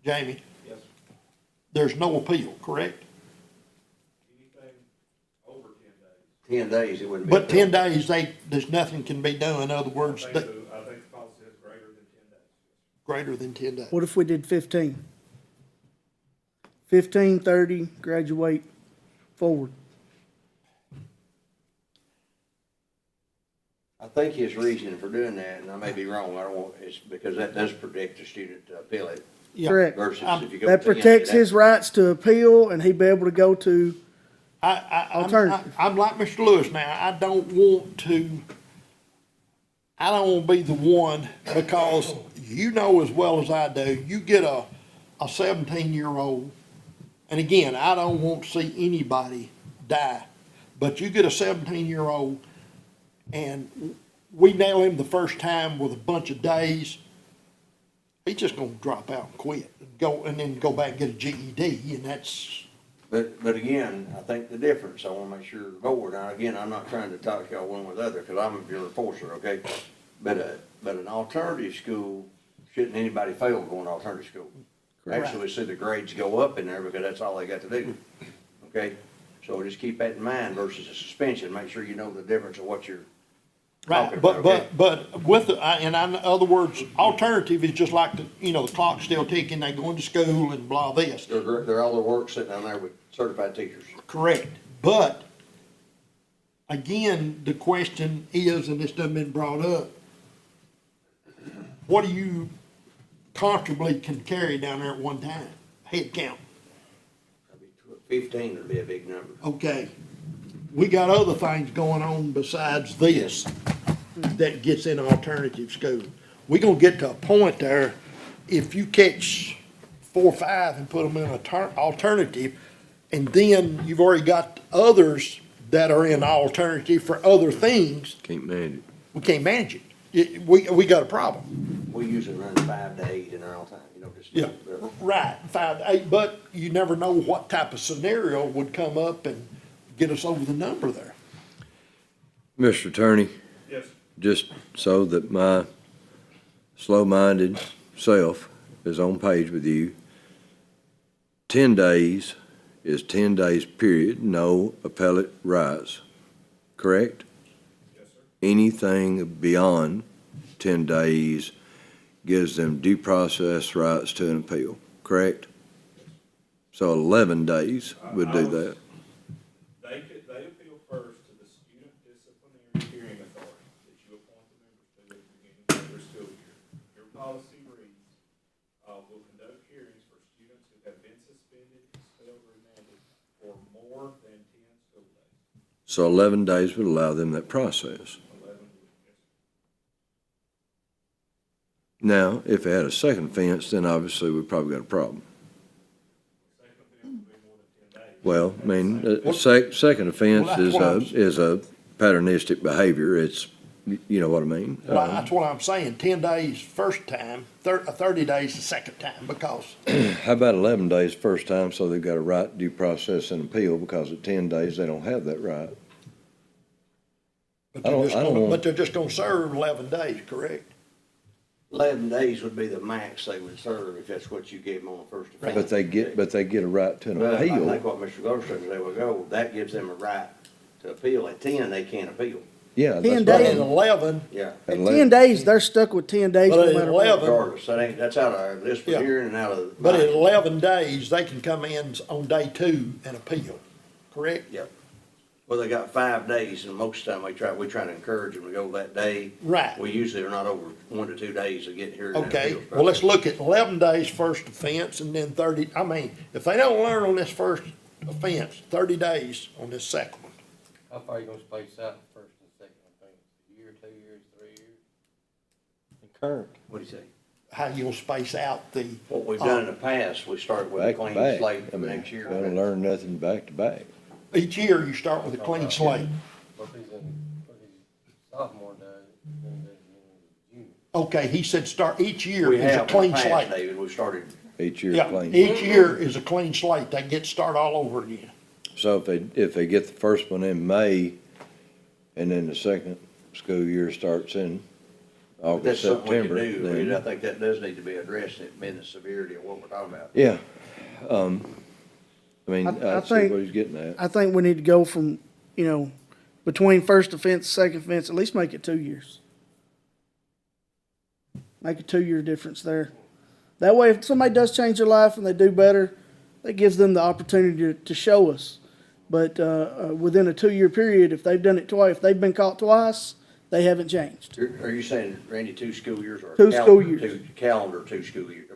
Jamie, Yes, there's no appeal, correct? anything over 10 days. 10 days, it wouldn't be. But 10 days, there's nothing can be done, in other words, I think the policy is greater than 10 days. greater than 10 days. what if we did 15? 15, 30, graduate forward. I think his reason for doing that, and I may be wrong, I don't want, is because that does protect the student to appeal it Yeah. Correct. versus I'm- if you go. That 10, protects that- his rights to appeal, and he'd be able to go to, Alternative. I'm like Mr. Lewis now, I don't want to be the one, because you know as well as I do, you get a 17-year-old, and again, I don't want to see anybody die, but you get a 17-year-old and we nail him the first time with a bunch of days, he's just gonna drop out and quit, and then go back and get a GED, and that's, But again, I think the difference, I wanna make sure the board, now again, I'm not trying to talk y'all one with the other, cause I'm your enforcer, okay? But an alternative school, shouldn't anybody fail going to alternative school? Actually, see the grades go up in there because that's all they got to do, okay? So just keep that in mind versus a suspension, make sure you know the difference of what you're talking right, about, okay? but with, in other words, alternative is just like the clock's still ticking, they going to school and blah this. They're all their work sitting down there with certified teachers. Correct, but again, the question is, and this done been brought up, what do you comfortably can carry down there at one time, head count? 15 would be a big number. Okay, we got other things going on besides this that gets in alternative school. We gonna get to a point there, if you catch 4 or 5 and put them in alternative, and then you've already got others that are in alternative for other things, Can't manage it. we can't manage it. We got a problem. We usually run 5 to 8 in there all the time, just. Yeah, right, 5 to 8, but you never know what type of scenario would come up and get us over the number there. Mr. Attorney, Yes, just so that my slow-minded self is on page with you, 10 days is 10 days, period, no appellate rights, correct? yes, sir. Anything beyond 10 days gives them due process rights to an appeal, correct? So 11 days would do that. They appeal first to the Student Disciplinary Hearing Authority that you appoint the members to at the beginning of their school year. Your policy reads, will conduct hearings for students who have been suspended, expelled, or remanded for more than 10 school days. So 11 days would allow them that process. 11 weeks. Now, if they had a second offense, then obviously we've probably got a problem. Second offense will be more than 10 days. Well, I mean, second offense Well, that's what I was- is a patternistic behavior. It's, you know what I mean? Well, that's what I'm saying, 10 days first time, 30 days the second time, because, How about 11 days first time, so they've got a right to due process and appeal, because at 10 days, they don't have that right. but I don't want- they're just gonna serve 11 days, correct? 11 days would be the max they would serve if that's what you gave them on the first offense. But they get a right to an But I think appeal. what Mr. Glover said a while ago, that gives them a right to appeal. At 10, they can't appeal. Yeah. 10 that's But days. at fine. 11, Yeah, At And 10 days, they're stuck with 10 days But no at matter what. 11 regardless, that's out of our list for Yeah. hearing and out of. but at mine. 11 days, they can come in on day 2 and appeal, correct? Yep. Well, they got 5 days, and most of the time we try to encourage them to go that day. Right. We usually are not over 1 to 2 days of getting here. and Okay, appeals well, let's process. look at 11 days first offense and then 30, I mean, if they don't learn on this first offense, 30 days on this second one. How far you gonna space out the first and second offense? A year, 2 years, 3 years? Current. What'd he say? How you gonna space out the, What we've done in the past, we started with a Back to clean back. slate I for mean, next year. don't learn nothing back to back. each year you start with a clean slate. What if he's sophomore does it, then he does it in junior? Okay, he said start, each year We is a have in clean the past, slate. David, we started, Each year Yeah, clean. each year is a clean slate. They get start all over again. So if they get the first one in May, and then the second school year starts in that's August, something we September, can do. I then, think that does need to be addressed, it being the severity of what we're talking about. yeah. I mean, I I see think- what he's getting at. I think we need to go from, between first offense, second offense, at least make it 2 years. Make a 2-year difference there. That way, if somebody does change their life and they do better, that gives them the opportunity to show us. But within a 2-year period, if they've done it twice, if they've been caught twice, they haven't changed. Are you saying, Randy, 2 school years or? 2 school years. 2 school years,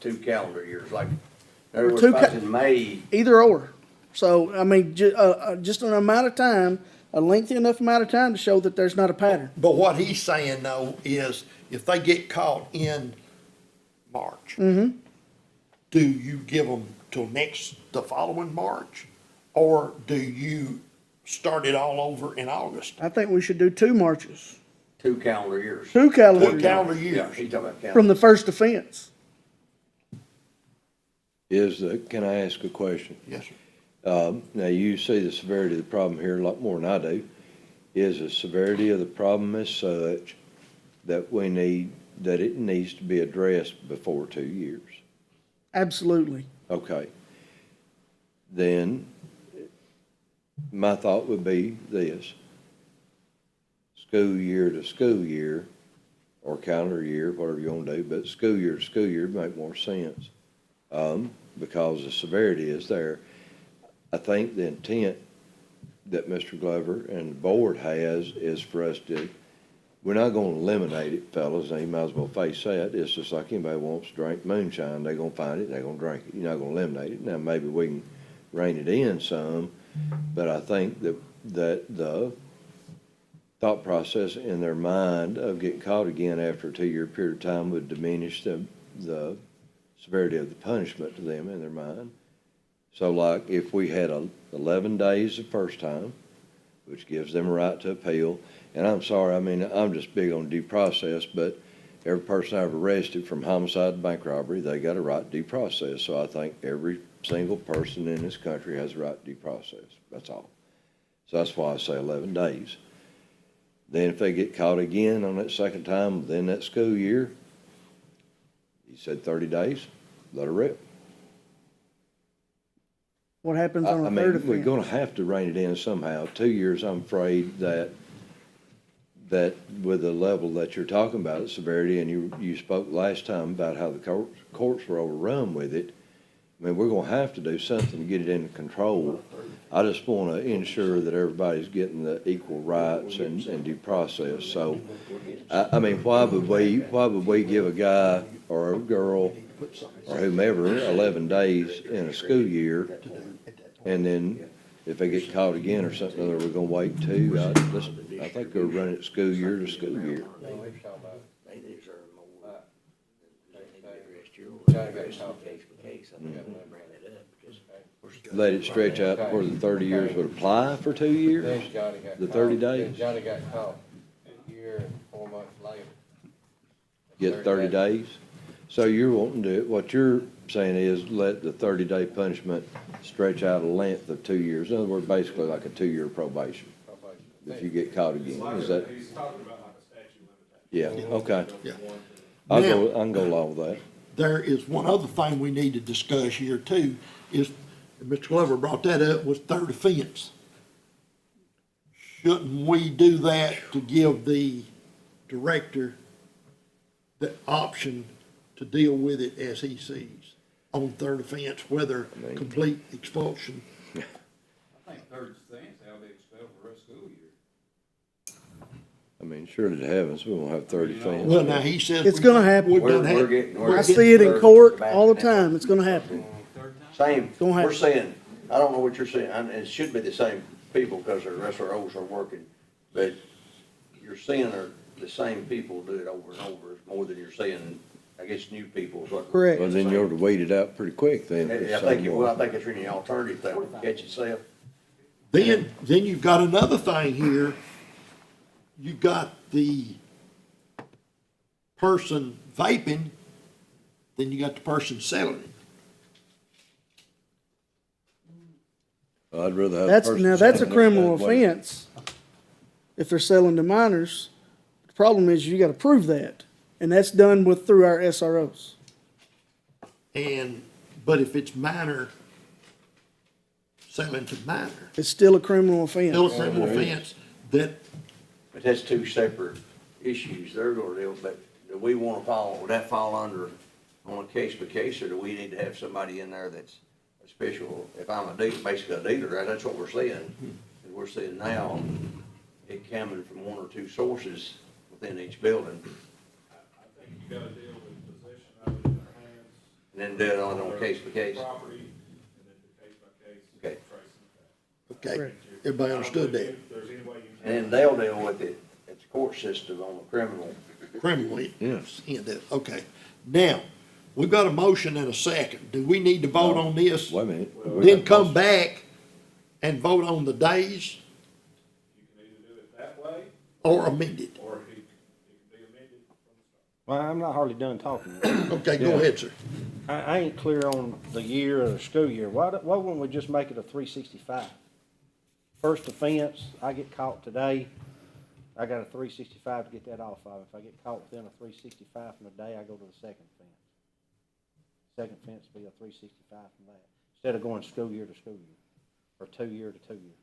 2 calendar years, like, in other Or words, two if I was ca- in May, Either or. So, I mean, just an amount of time, a lengthy enough amount of time to show that there's not a pattern. But what he's saying though is if they get caught in March, do you give them till the following March? Or do you start it all over in August? I think we should do 2 marches, 2 calendar years. 2 calendar Two years calendar Yeah, years. he's talking about from calendar. the first offense. Can I ask a question? Yes, sir. Now, you see the severity of the problem here a lot more than I do. Is the severity of the problem as such that it needs to be addressed before 2 years? Absolutely. Okay. Then, my thought would be this. School year to school year, or calendar year, whatever you want to do, but school year to school year would make more sense. Because the severity is there. I think the intent that Mr. Glover and the board has is for us we're not gonna eliminate it, fellas, and you might as well face that. It's just like anybody wants to drink moonshine, they're gonna find it, they're gonna drink it. You're not gonna eliminate it. Now, maybe we can rein it in some, but I think that the thought process in their mind of getting caught again after a 2-year period of time would diminish the severity of the punishment to them in their mind. So like if we had 11 days the first time, which gives them a right to appeal, and I'm sorry, I mean, I'm just big on due process, but every person I've arrested from homicide and bank robbery, they got a right to due process. So I think every single person in this country has a right to due process. That's all. So that's why I say 11 days. Then if they get caught again on that second time within that school year, he said 30 days, let her rip. What happens I on a mean, third we're offense? gonna have to rein it in somehow. 2 years, I'm afraid that with the level that you're talking about, the severity, and you spoke last time about how the courts were overrun with it. I mean, we're gonna have to do something to get it under control. I just wanna ensure that everybody's getting the equal rights and due process. So, I mean, why would we give a guy or a girl or whomever 11 days in a school year, and then if they get caught again or something, we're gonna wait 2? I think we're running it school year to school year. No, we was talking about, They deserve more. They need to be addressed here. Johnny got caught. Case by case, I think I'm gonna bring it up because we're still- Let it stretch out where the 30 years would apply for 2 years? then Johnny got caught. The 30 days? Then Johnny got caught a year and 4 months later. Get 30 days? So you're wanting to, what you're saying is let the 30-day punishment stretch out a length of 2 years. In other words, basically like a 2-year probation Probation. if you get caught again. Is that, He's talking about like a statute limitation. yeah, okay. Yeah. I Now- can go along with that. There is one other thing we need to discuss here too, is, and Mr. Glover brought that up, was third offense. shouldn't we do that to give the director the option to deal with it as he sees on third offense, whether complete expulsion? I think third offense, they'll be expelled for the rest of the school year. I mean, surely to heavens, we won't have 30 fans. Well, now, he says. It's gonna happen. We've We're, done we're had, getting, I we're see it in court back all the now. time. It's gonna happen. Same, Don't have- we're saying, I don't know what you're saying, and it should be the same people, because the SROs are working, but you're seeing are the same people do it over and over, more than you're seeing, I guess, new people is what. Correct. Well, then you ought to wait it out pretty quick then. if it's I think, someone- I think it's really an alternative thing, catch yourself. then you've got another thing here. You got the person vaping, then you got the person selling it. I'd rather have. the That's, person now, that's a standing criminal that way. offense if they're selling to minors. The problem is you gotta prove that, and that's done through our SROs. But if it's minor, selling to minor, It's still a criminal offense. still a criminal offense, that, But that's two separate issues they're gonna deal with, but do we wanna would that fall under on a case by case, or do we need to have somebody in there that's a special, if I'm a dealer, basically a dealer, right, that's what we're seeing. And we're seeing now, it coming from one or two sources within each building, I think you gotta deal with possession of it in their hands. and then do it on a case by case. Property, and then the case by case. Okay. Tracing that. okay, everybody understood that. If there's any way you can. And then they'll deal with it at the court system on the criminal. Criminally. Yes. In that, okay. Now, we've got a motion and a second. Do we need to vote on this? Wait a minute. Then come back and vote on the days You can either do it that way, or amend it? or it can be amended from the start. Well, I'm not hardly done talking. Okay, go ahead, sir. I ain't clear on the year or the school year. Why wouldn't we just make it a 365? First offense, I get caught today, I got a 365 to get that off of. If I get caught within a 365 from the day, I go to the second offense. Second offense will be a 365 from that, instead of going school year to school year, or 2 year to 2 year.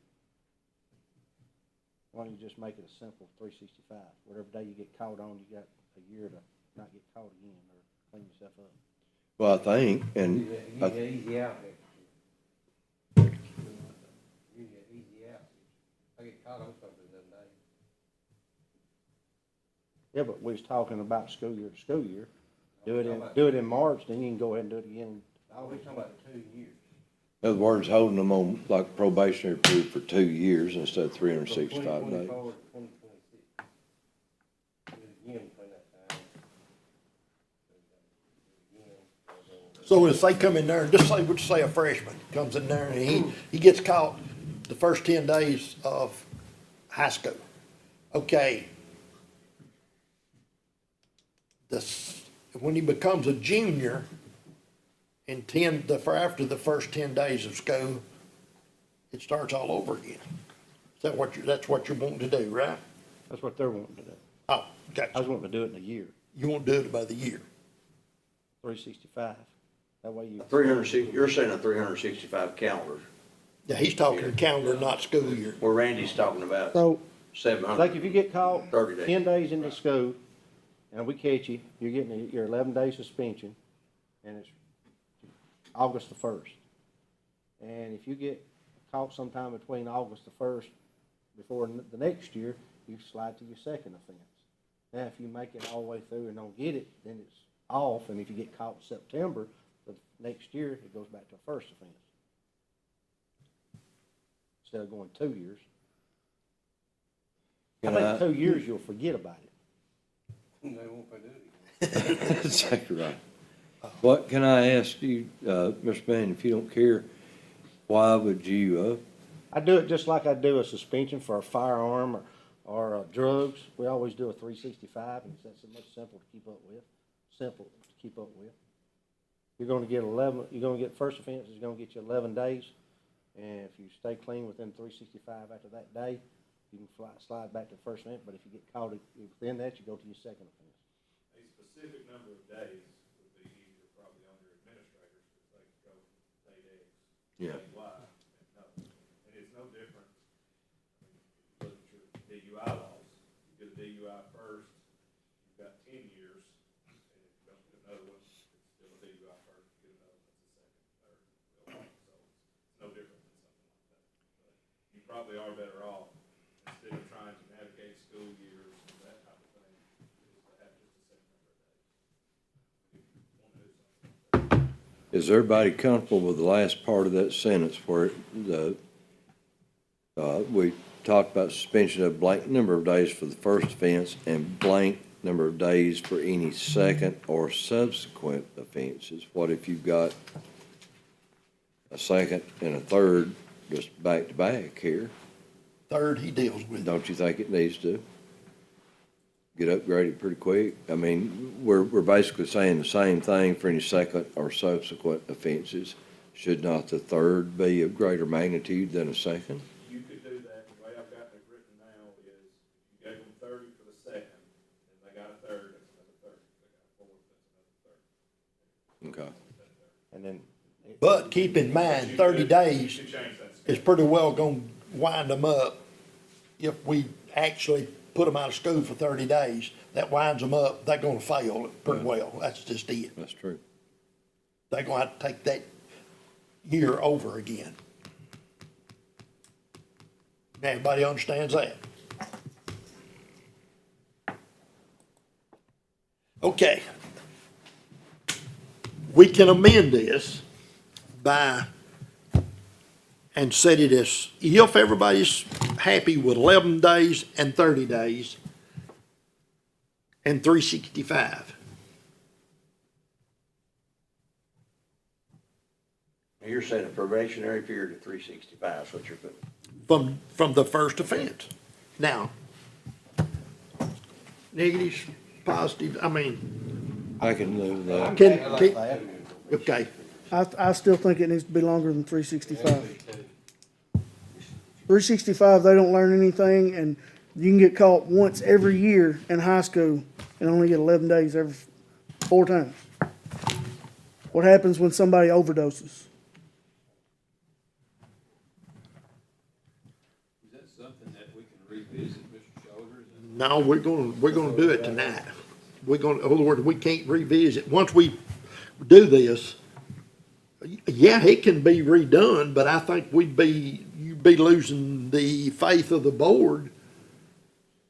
Why don't you just make it a simple 365? Whatever day you get caught on, you got a year to not get caught again, or clean yourself up. Well, I think, and You get easy out next year. You get easy out. I get caught on something the other day. Yeah, but we was talking about school year to school year. Do it in March, then you can go ahead and do it again. I was talking about 2 years. in other words, holding them on like probationary period for 2 years instead of 365 days. 2024 to 2026. Do it again between that time. Do it again. So if they come in there, and just say, we'll just say a freshman comes in there and he gets caught the first 10 days of high school. Okay. When he becomes a junior in after the first 10 days of school, it starts all over again. Is that that's what you're wanting to do, right? That's what they're wanting to do. Oh, okay. I was wanting to do it in a year, You won't do it by the year. 365. That way you, 360, you're saying a 365 calendar, Yeah, he's talking calendar, not school year. where Randy's talking about So, 700. like if you get caught 30 days. 10 days into school, and we catch you, you're getting your 11-day suspension, and it's August the 1st. And if you get caught sometime between August the 1st, before the next year, you slide to your second offense. Now, if you make it all the way through and don't get it, then it's off, and if you get caught in September, the next year, it goes back to a first offense. Instead of going 2 years. I think 2 years, you'll forget about it. They won't pay do it again. That's exactly right. What, can I ask you, Mr. Manning, if you don't care, why would you, I do it just like I do a suspension for a firearm or drugs. We always do a 365, and that's so much simple to keep up with. You're gonna get first offense is gonna get you 11 days, and if you stay clean within 365 after that day, you can slide back to the first offense, but if you get caught within that, you go to your second offense. A specific number of days would be easier probably on your administrators, because they could go date X, Yeah. date Y, and no. And it's no different. I mean, if you look at DUI laws. You get a DUI first, you've got 10 years, and if you don't get another one, it's still a DUI first, you get another one, it's a second, third, so it's no different than something like that. But you probably are better off, instead of trying to navigate school years and that type of thing, is to have just a set number of days. If you want to do something like that. Is everybody comfortable with the last part of that sentence where we talked about suspension of blank number of days for the first offense and blank number of days for any second or subsequent offenses? What if you've got a second and a third just back to back here? Third, he deals with. Don't you think it needs to get upgraded pretty quick? I mean, we're basically saying the same thing for any second or subsequent offenses. Should not the third be of greater magnitude than a second? You could do that, the way I've got it written now is, you gave them 30 for the second, and they got a third, that's another 30. They got a fourth, that's another 30. Okay. And then. But keep in mind, 30 days You could change that. is pretty well gonna wind them up. If we actually put them out of school for 30 days, that winds them up, they're gonna fail pretty well. That's just it. That's true. They're gonna have to take that year over again. Everybody understands that? Okay. We can amend this by, and set it as, if everybody's happy with 11 days and 30 days and 365. You're saying a probationary period of 365 is what you're putting. From the first offense. Now, negatives, positives, I mean, I can live with that. okay, I still think it needs to be longer than 365. 365, they don't learn anything, and you can get caught once every year in high school and only get 11 days every 4 times. What happens when somebody overdoses? Is that something that we can revisit, Mr. Shoulders? no, we're gonna do it tonight. In other words, we can't revisit, once we do this, yeah, it can be redone, but I think you'd be losing the faith of the board.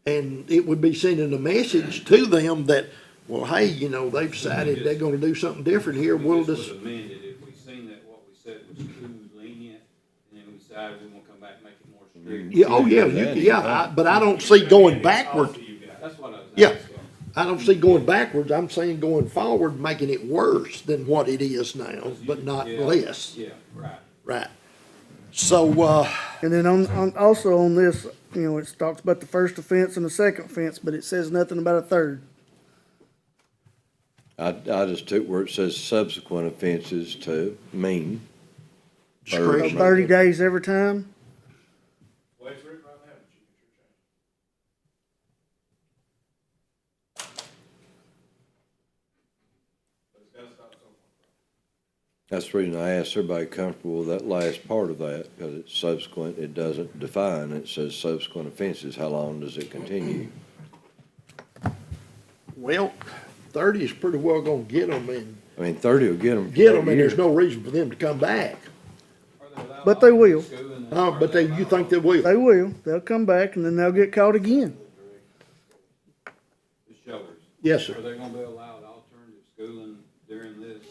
And it would be sending a message to them that, well, hey, they've decided they're gonna do something different here, we'll This just, was amended, if we seen that what we said was too lenient, and then we decided we want to come back and make it more strict. yeah, oh, yeah, but I don't see going backward. Policy you got. That's what I was Yeah. asking. I don't see going backwards, I'm saying going forward, making it worse than what it is now, but not Yeah, less, Yeah, right. right? So, And then also on this, it talks about the first offense and the second offense, but it says nothing about a third. I just took where it says subsequent offenses to mean. So discretion. 30 days every time? Well, it's written right now, but you can sure change. But it's gotta stop somewhere. That's the reason I asked everybody comfortable with that last part of that, because it's subsequent, it doesn't define, it says subsequent offenses, how long does it continue? Well, 30 is pretty well gonna get them and, I mean, 30 will get them. and there's no reason for them to come back. Are they allowed But they off in will. school and But you think they will? They will. They'll come back and then they'll get caught again. The Shoulders? Yes, sir. Are they gonna be allowed alternative schooling during this?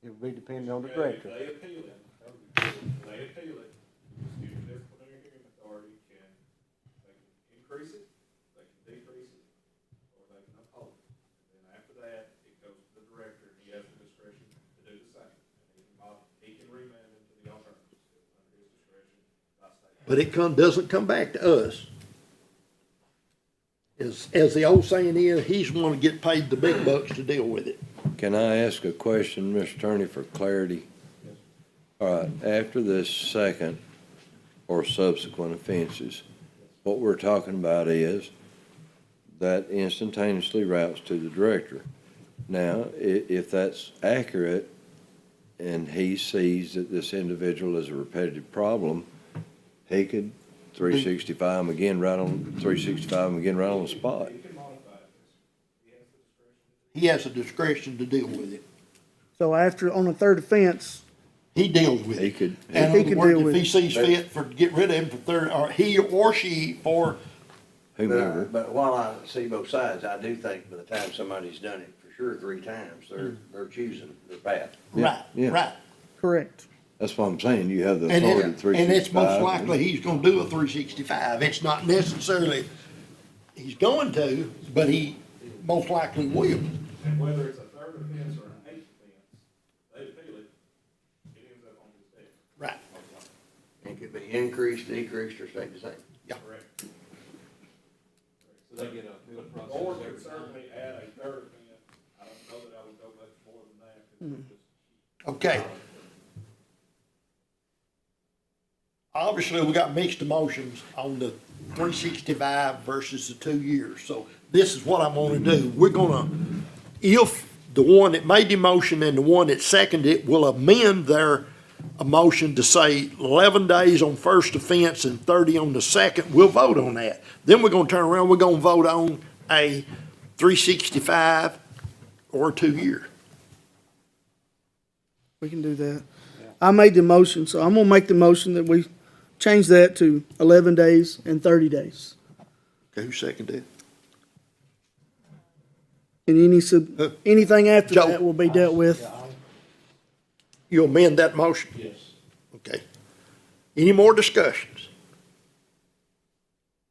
It would be depending on the If director. they appeal it, the student disciplinary hearing authority they can increase it, they can decrease it, or they can uphold it. And then after that, it goes to the director, and he has the discretion to do the same. And he can remand it to the alternative school under his discretion by state. But it doesn't come back to us. As the old saying is, he's the one to get paid the big bucks to deal with it. Can I ask a question, Mr. Attorney, for clarity? All right, after this second or subsequent offenses, what we're talking about is that instantaneously routes to the director. Now, if that's accurate and he sees that this individual is a repetitive problem, he could 365 again, right on, 365 again, right on the spot. You can modify it. He has the discretion. He has the discretion to deal with it. So after, on a third offense, He deals with it. He could- And He in could other deal words, with if he sees fit for, get rid of him for third, or he or she for, Whomever. But while I see both sides, I do think by the time somebody's done it for sure 3 times, they're choosing their path. right, yeah. right. correct. That's what I'm saying, you have the And authority, it, 365. and it's most likely he's gonna do a 365. It's not necessarily he's going to, but he most likely will. And whether it's a third offense or an 8th offense, they appeal it, it ends up on his desk. Right. It could be increased, decreased, or stayed the same. Correct. So they get a appeal The process board every could time. certainly add a third offense. I don't know that I would go much more than that, 'cause it's just Okay. Obviously, we got mixed emotions on the 365 versus the 2 years. So this is what I'm gonna do. We're gonna, if the one that made the motion and the one that seconded it will amend their motion to say 11 days on first offense and 30 on the second, we'll vote on that. Then we're gonna turn around, we're gonna vote on a 365 or a 2-year. We can do that. I made the motion, so I'm gonna make the motion that we change that to 11 days and 30 days. Okay, who seconded it? And anything after Joe. that will be dealt with. You amend that motion? Yes. Okay. Any more discussions?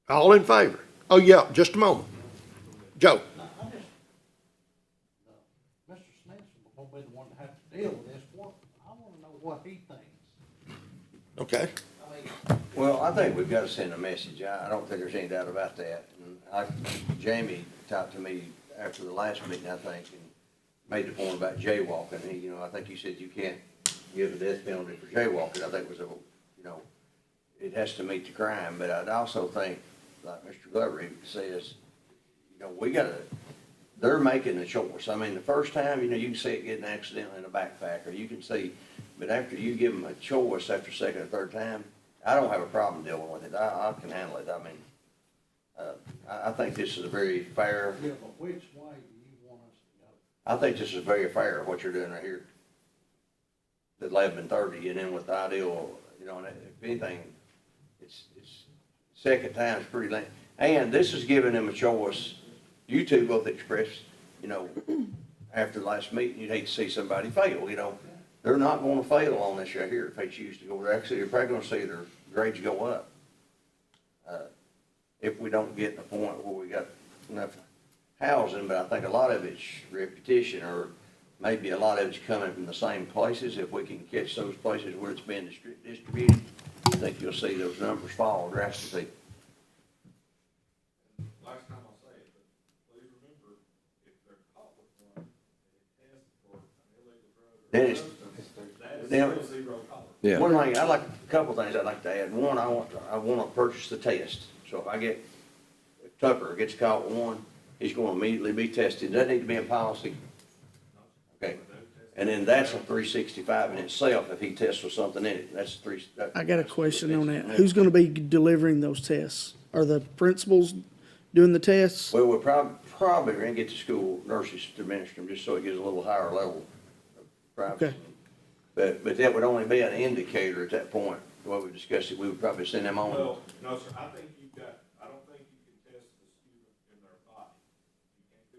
All in favor? Oh, yeah, just a moment. Joe? Mr. Stinson will be the one to have to deal with this. I wanna know what he thinks. Okay. Well, I think we've got to send a message. I don't think there's any doubt about that. And Jamie talked to me after the last meeting, I think, and made the point about jaywalking. I think he said you can't give the death penalty for jaywalking. I think it was it has to meet the crime. But I'd also think, like Mr. Glover says, they're making the choice. I mean, the first time, you can see it getting accidentally in a backpack, or you can see, but after you give them a choice after second or third time, I don't have a problem dealing with it. I can handle it. I mean, I think this is a very fair, Yeah, but which way do you want us to go? I think this is very fair, what you're doing right here. The 11 and 30, and then with the ideal, and if anything, it's second time is pretty late. And this is giving them a choice. You two both expressed, after the last meeting, you'd hate to see somebody fail, They're not gonna fail on this right here if they choose to go. They're probably gonna see their grades go up. If we don't get to the point where we got enough housing, but I think a lot of it's repetition, or maybe a lot of it's coming from the same places. If we can catch those places where it's being distributed, I think you'll see those numbers fall drastically. last time I'll say it, but please remember, if they're caught with one, and it tests for an illegal drug or Then it's- substance, that is then- still zero tolerance. Yeah. One thing, a couple things I'd like to add. One, I want to purchase the test. So if Tucker gets caught with one, he's going to immediately be tested. Does that need to be in policy? Okay. And then that's a 365 in itself if he tests with something in it. That's I got a question on that. Who's gonna be delivering those tests? Are the principals doing the tests? Well, we're probably going to get the school nurses to administer them just so it gives a little higher level of privacy. Okay. But that would only be an indicator at that point. What we discussed it, we would probably send them on. Well, no, sir, I don't think you can test the student in their body. You can't do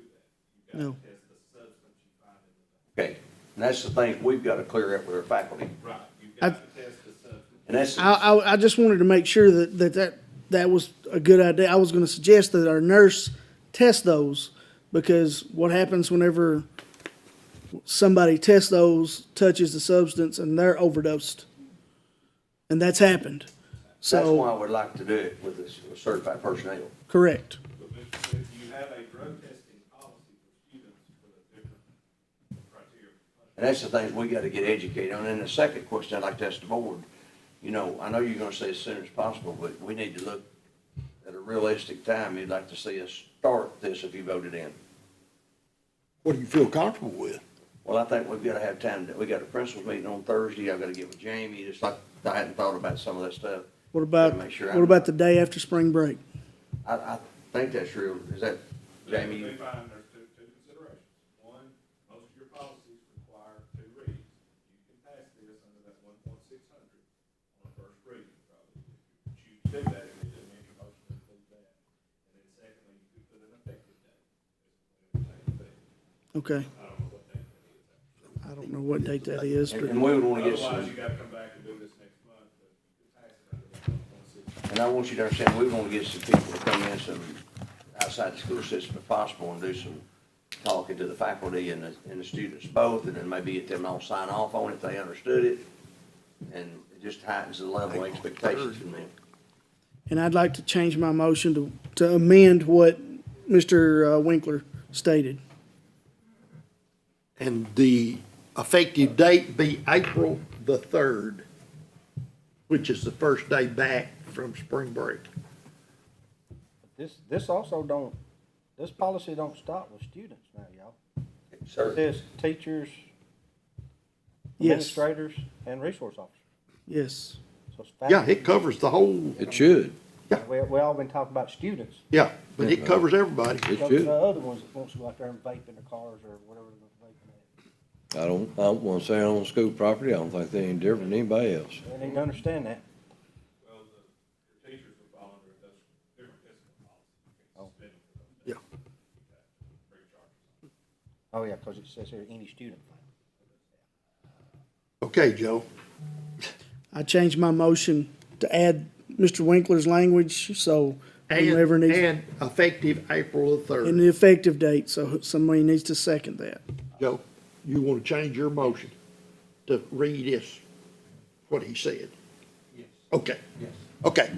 that. No. You gotta test the substance you find in the. Okay. And that's the things we've got to clear up with our faculty. Right, you've got to test the substance. And that's, I just wanted to make sure that was a good idea. I was gonna suggest that our nurse test those, because what happens whenever somebody tests those, touches the substance, and they're overdosed? And that's happened. that's why I So, would like to do it with this with certified personnel. correct. But if you have a drug testing policy for students with a different criteria. And that's the things we got to get educated on. And the second question I'd like to ask the board, I know you're going to say as soon as possible, but we need to look at a realistic time. You'd like to see us start this if you voted in. What do you feel comfortable with? Well, I think we've got to have time. We got a principals meeting on Thursday. I've got to get with Jamie, just like I hadn't thought about some of that stuff. What about, Make sure what I'm- about the day after spring break? I think that's real, is that, Jamie? They find there's two considerations. One, most of your policies require 2 readings. You can pass this under that 1.600 on a first reading, probably. If you choose to do that, it doesn't make your motion to include that. And then secondly, you could put an effective date. Okay, I don't know what date that is. I don't know what date that is, but. And we would wanna get Otherwise, some, you gotta come back and do this next month, but you could pass it under that 1.600. and I want you to understand, we want to get some people to come in, some outside the school system if possible, and do some talking to the faculty and the students both, and then maybe get them all sign off on it if they understood it. And it just heightens the level of expectations from them. And I'd like to change my motion to amend what Mr. Winkler stated. And the effective date be April the 3rd, which is the first day back from spring break. This also don't, this policy don't stop with students now, y'all. It Sir, says teachers, Yes, administrators, and resource officers. yes. So it's Yeah, faculty. it covers the whole, It should. We all been talking about students. yeah, but it covers everybody. It Those are should. the other ones that wants to go out there and vape in their cars or whatever they're vaping at. I don't wanna say on school property, I don't think they any different than anybody else. They need to understand that. Well, the teachers would fall under those different discipline policies. Oh. Suspend them for those. Yeah. Bring charges. Oh, yeah, because it says here, any student. Okay, Joe. I changed my motion to add Mr. Winkler's language, so And, whoever needs, and effective April the and 3rd. the effective date, so somebody needs to second that. Joe, you want to change your motion to read this, what he said? Yes. Okay. Yes. Okay,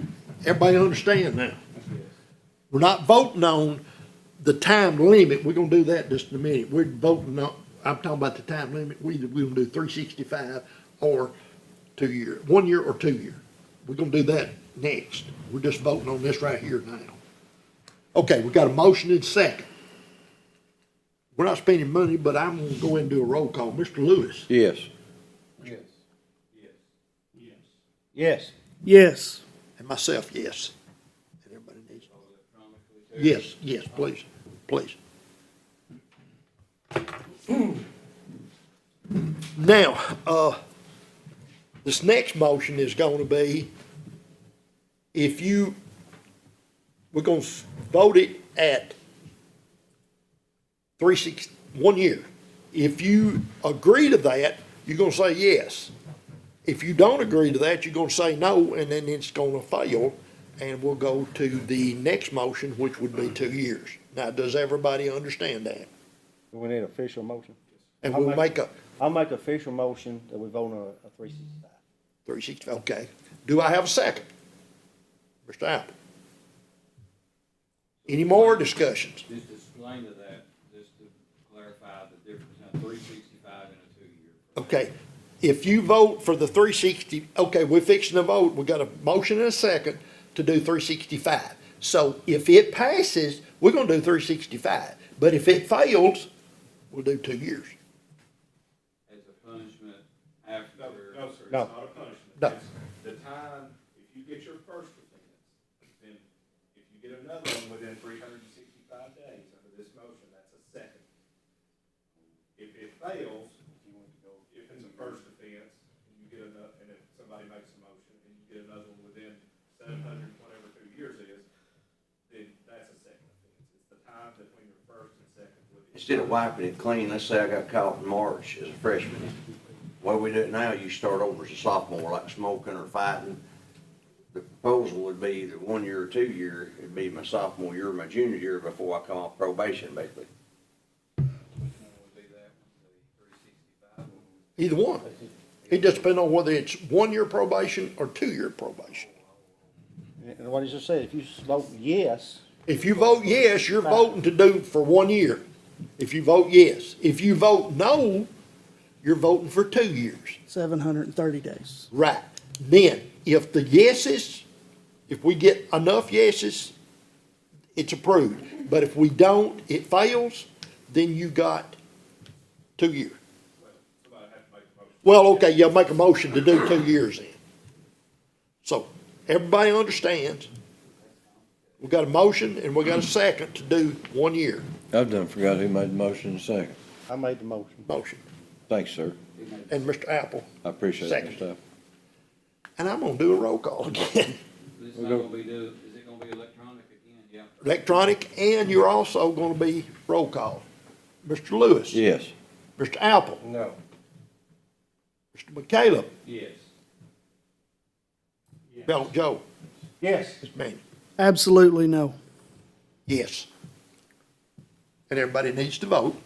everybody understand now? We're not voting on the time limit, we're gonna do that just in a minute. We're voting on, I'm talking about the time limit, we're gonna do 365 or 2 year, 1 year or 2 year. We're gonna do that next. We're just voting on this right here now. Okay, we got a motion and second. We're not spending money, but I'm gonna go ahead and do a roll call. Mr. Lewis? Yes. Yes. Yes. Yes. Yes. Yes, And myself, yes. And everybody needs. Electronically, too. Yes, yes, please, please. Now, this next motion is gonna be, if you, we're gonna vote it at 1 year. If you agree to that, you're gonna say yes. If you don't agree to that, you're gonna say no, and then it's gonna fail, and we'll go to the next motion, which would be 2 years. Now, does everybody understand that? Do we need official motion? And we'll make a I'll make official motion that we vote on a 365. 360, okay. Do I have a second? Mr. Apple? Any more discussions? Just to explain to that, just to clarify the difference in a 365 and a 2-year. Okay, if you vote for the 360, okay, we're fixing to vote, we got a motion and a second to do 365. So if it passes, we're gonna do 365, but if it fails, we'll do 2 years. As a punishment No, after. no, sir, it's No. not a punishment. No. It's the time, if you get your first offense, then if you get another one within 365 days under this motion, that's a second. If it fails, if it's a first offense, and you get another, and if somebody makes a motion, and you get another one within 700, whatever 2 years is, then that's a second offense. It's the time between your first and second. instead of wiping it clean, let's say I got caught in March as a freshman. The way we do it now, you start over as a sophomore, like smoking or fighting. The proposal would be either 1 year or 2 year. It'd be my sophomore year or my junior year before I come off probation, basically. Which one would be that one, the 365 one? Either one. It just depends on whether it's 1 year probation or 2 year probation. And what does it say? If you vote yes, If you vote yes, you're voting to do for 1 year. If you vote yes. If you vote no, you're voting for 2 years. 730 days. Right. Then, if the yeses, if we get enough yeses, it's approved. But if we don't, it fails, then you got 2 years. Somebody has to make a motion. Well, okay, you'll make a motion to do 2 years then. So, everybody understands. We got a motion and we got a second to do 1 year. I've done forgot who made the motion in a second. I made the motion. Motion. Thanks, sir. And Mr. Apple, I appreciate it, Second. Mr. Apple. and I'm gonna do a roll call again. It's not gonna be is it gonna be electronic again? Yeah. Electronic, and you're also gonna be roll call. Mr. Lewis. Yes. Mr. Apple. No. Mr. McCallum. Yes. Bill, Joe. Yes. Ms. Manning. Absolutely no. Yes. And everybody needs to vote.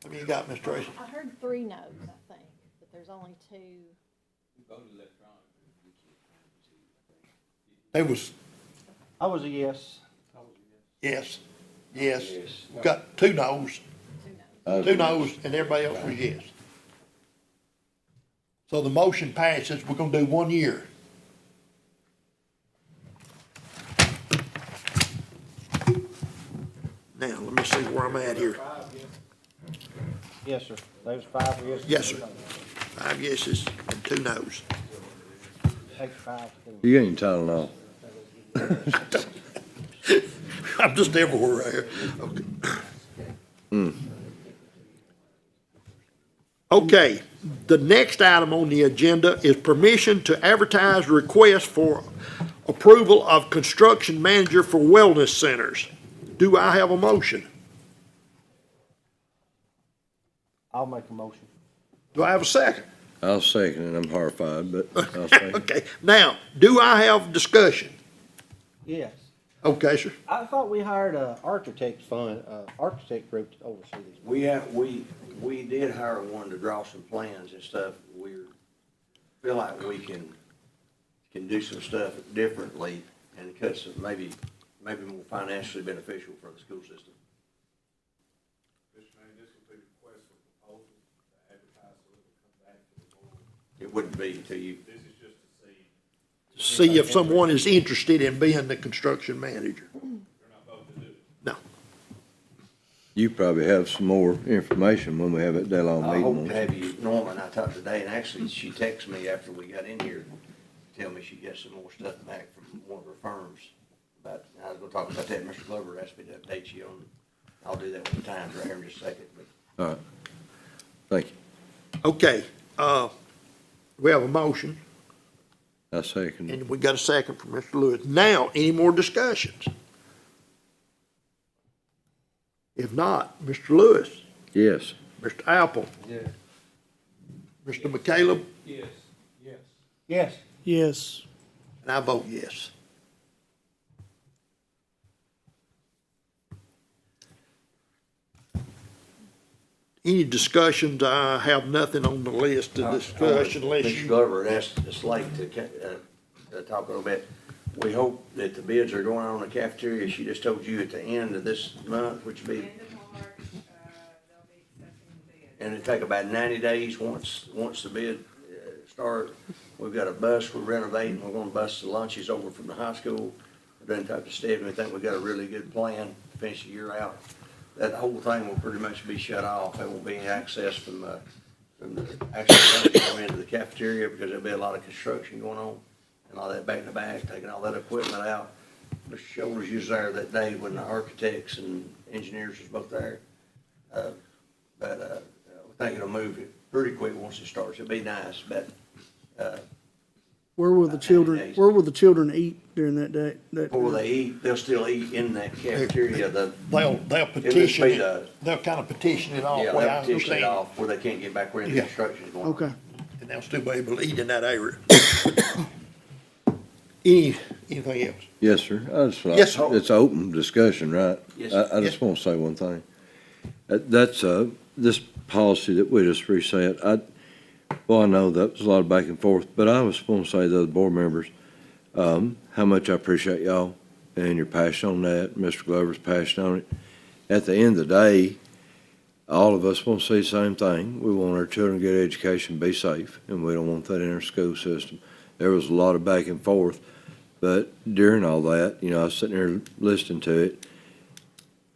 How many you got, Mr. Tracy? I heard 3 no's, I think, but there's only 2. We voted electronically. There was, I was a yes. yes, yes. Yes. We got 2 noes, 2 no's. 2 noes, and everybody else was yes. So the motion passes, we're gonna do 1 year. Now, let me see where I'm at here. Yes, sir. There was 5 yes. Yes, sir. 5 yeses and 2 noes. Take 5. You ain't Tylenol. I'm just everywhere here. Okay. Okay, the next item on the agenda is permission to advertise request for approval of construction manager for wellness centers. Do I have a motion? I'll make a motion. Do I have a second? I'll second it. I'm horrified, but I'll second. Okay, now, do I have discussion? Yes. Okay, sir. I thought we hired a architect architect group to oversee these. We did hire one to draw some plans and stuff. Feel like we can do some stuff differently and cut some, maybe more financially beneficial for the school system. Mr. Manning, this will be a request for proposal to advertise, so it will come back to the board. It wouldn't be till you, This is just to see, See if someone is interested in being the construction manager. they're not voting to do it. No. You probably have some more information when we have that day-long I hope meeting. to have you, Norma and I talked today, and actually, she texted me after we got in here, to tell me she got some more stuff back from one of her firms. But I was gonna talk about that, Mr. Glover asked me to update you on, I'll do that when the time's right here in just a second, but All right. Thank you. Okay, we have a motion, I second it. and we got a second from Mr. Lewis. Now, any more discussions? If not, Mr. Lewis, Yes. Mr. Apple, Yes. Mr. McCallum, Yes. Yes. Yes. Yes. and I vote yes. Any discussions? I have nothing on the list to discuss unless Mr. you, Glover asked the slate to talk a little bit. We hope that the bids are going on in the cafeteria. She just told you at the end of this month, which would be, End of March, they'll be accepting the bid. and it'll take about 90 days once the bid start. We've got a bus we're renovating. We're gonna bus the lunches over from the high school. We're done talked to Stephanie. We think we got a really good plan to finish the year out. That whole thing will pretty much be shut off. There won't be any access from the actual coming into the cafeteria because there'll be a lot of construction going on and all that back to back, taking all that equipment out. Mr. Shoulders was there that day when the architects and engineers was both there. But we think it'll move it pretty quick once it starts. It'll be nice, but, Where will the children, days. where will the children eat during that day? before they eat, they'll still eat in that cafeteria. they'll petition be it, they'll kind of petition it off, Yeah, way I they'll petition it understand. off where they can't get back where the Yeah. construction's going on. Okay. And they'll still be able to eat in that area. Anything else? Yes, sir. I just, Yes, sir. it's an open discussion, right? Yes, I just want to say one thing. That's, this policy that we just reset, well, I know that was a lot of back and forth, but I was going to say to the other board members, how much I appreciate y'all and your passion on that, Mr. Glover's passion on it. At the end of the day, all of us want to see the same thing. We want our children to get education, be safe, and we don't want that in our school system. There was a lot of back and forth, but during all that, I was sitting there listening to it.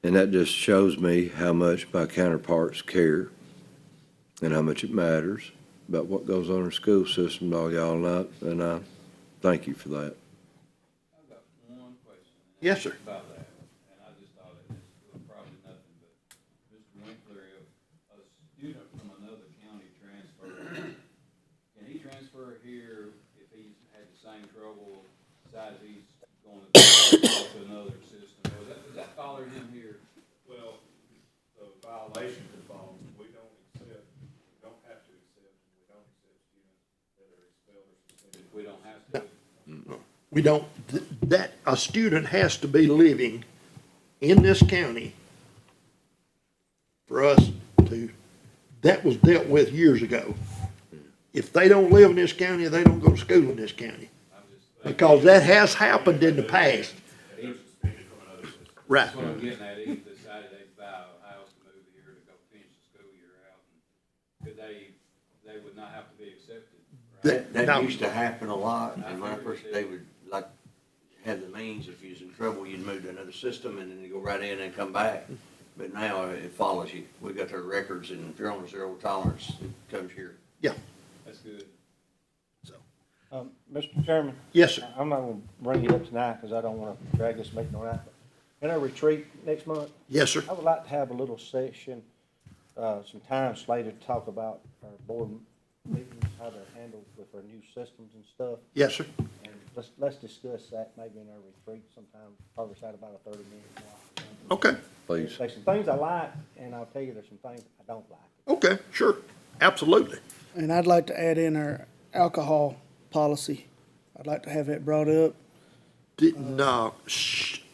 And that just shows me how much my counterparts care and how much it matters about what goes on in the school system, all y'all know, and I thank you for that. I've got one question. Yes, sir. About that, and I just thought it was probably nothing, but Mr. Winkler, if a student from another county transfers, can he transfer here if he's had the same trouble, besides he's going to another system? Or does that bother him here? Well, the violation could fall, we don't accept, we don't have to accept, we don't accept students that are expelled or suspended. We don't have to? We don't, that, a student has to be living in this county for us to, that was dealt with years ago. If they don't live in this county, they don't go to school in this county. Because that has happened in the past. He was suspended from another system. Right. That's what I'm getting at, if they decided they'd buy a house to move here to go finish the school year out, could they would not have to be accepted, right? That No. used to happen a lot, and when I first, they would, like, have the means, if you was in trouble, you'd move to another system, and then you go right in and come back. But now it follows you. We got their records, and if you're on a zero tolerance, it comes here. Yeah, That's good. Mr. Chairman? yes, sir. I'm not gonna bring it up tonight, because I don't wanna drag this meeting on out. In our retreat next month, Yes, sir. I would like to have a little session, some time slated to talk about our board meetings, how they're handled with our new systems and stuff. Yes, sir. And let's discuss that maybe in our retreat sometime, probably out about a 30-minute block. Okay, Please. There's some things I like, and I'll tell you there's some things I don't like. okay, sure, absolutely. And I'd like to add in our alcohol policy. I'd like to have that brought up. Didn't,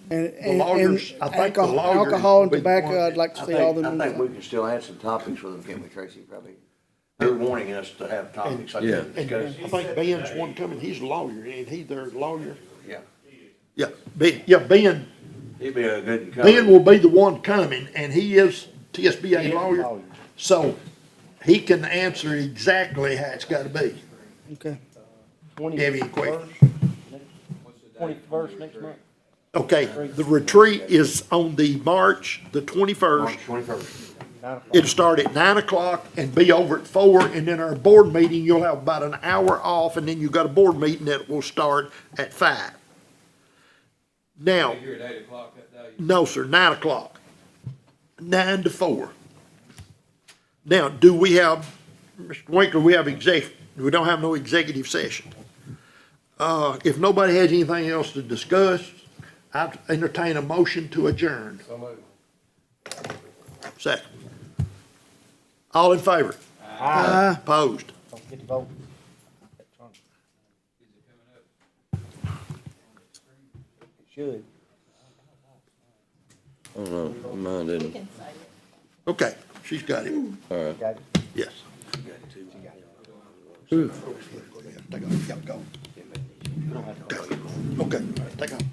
And, The lawyers, I think the alcohol- lawyers Alcohol and would be the tobacco, one- I'd like to I see all think, them. I think we can still add some topics with them, can't we, Tracy, probably? They're wanting us to have topics like Yeah. that. and I think Ben's one coming, he's a lawyer, ain't he, their lawyer? Yeah, Yeah, Ben, he'd be a good. Ben will be the one coming, and he is TSBA lawyer, so he can answer exactly how it's gotta be. Okay. Have any questions? What's the date? 21st next month? Okay, the retreat is on the March the 21st. March 21st. 9 o'clock. It'll start at 9 o'clock and be over at 4, and then our board meeting, you'll have about an hour off, and then you've got a board meeting that will start at 5. Now, Be here at 8 o'clock that day? no, sir, 9 o'clock. 9 to 4. Now, do we have, Mr. Winkler, we don't have no executive session. If nobody has anything else to discuss, I'd entertain a motion to adjourn. So moved. Second. All in favor? Aye. Opposed? Don't forget to vote. Is it coming up? It should. I don't know, mine We didn't. can say it. Okay, she's got it, All right. Got it. yes. Whew. Take off, yeah, go. Okay, take off.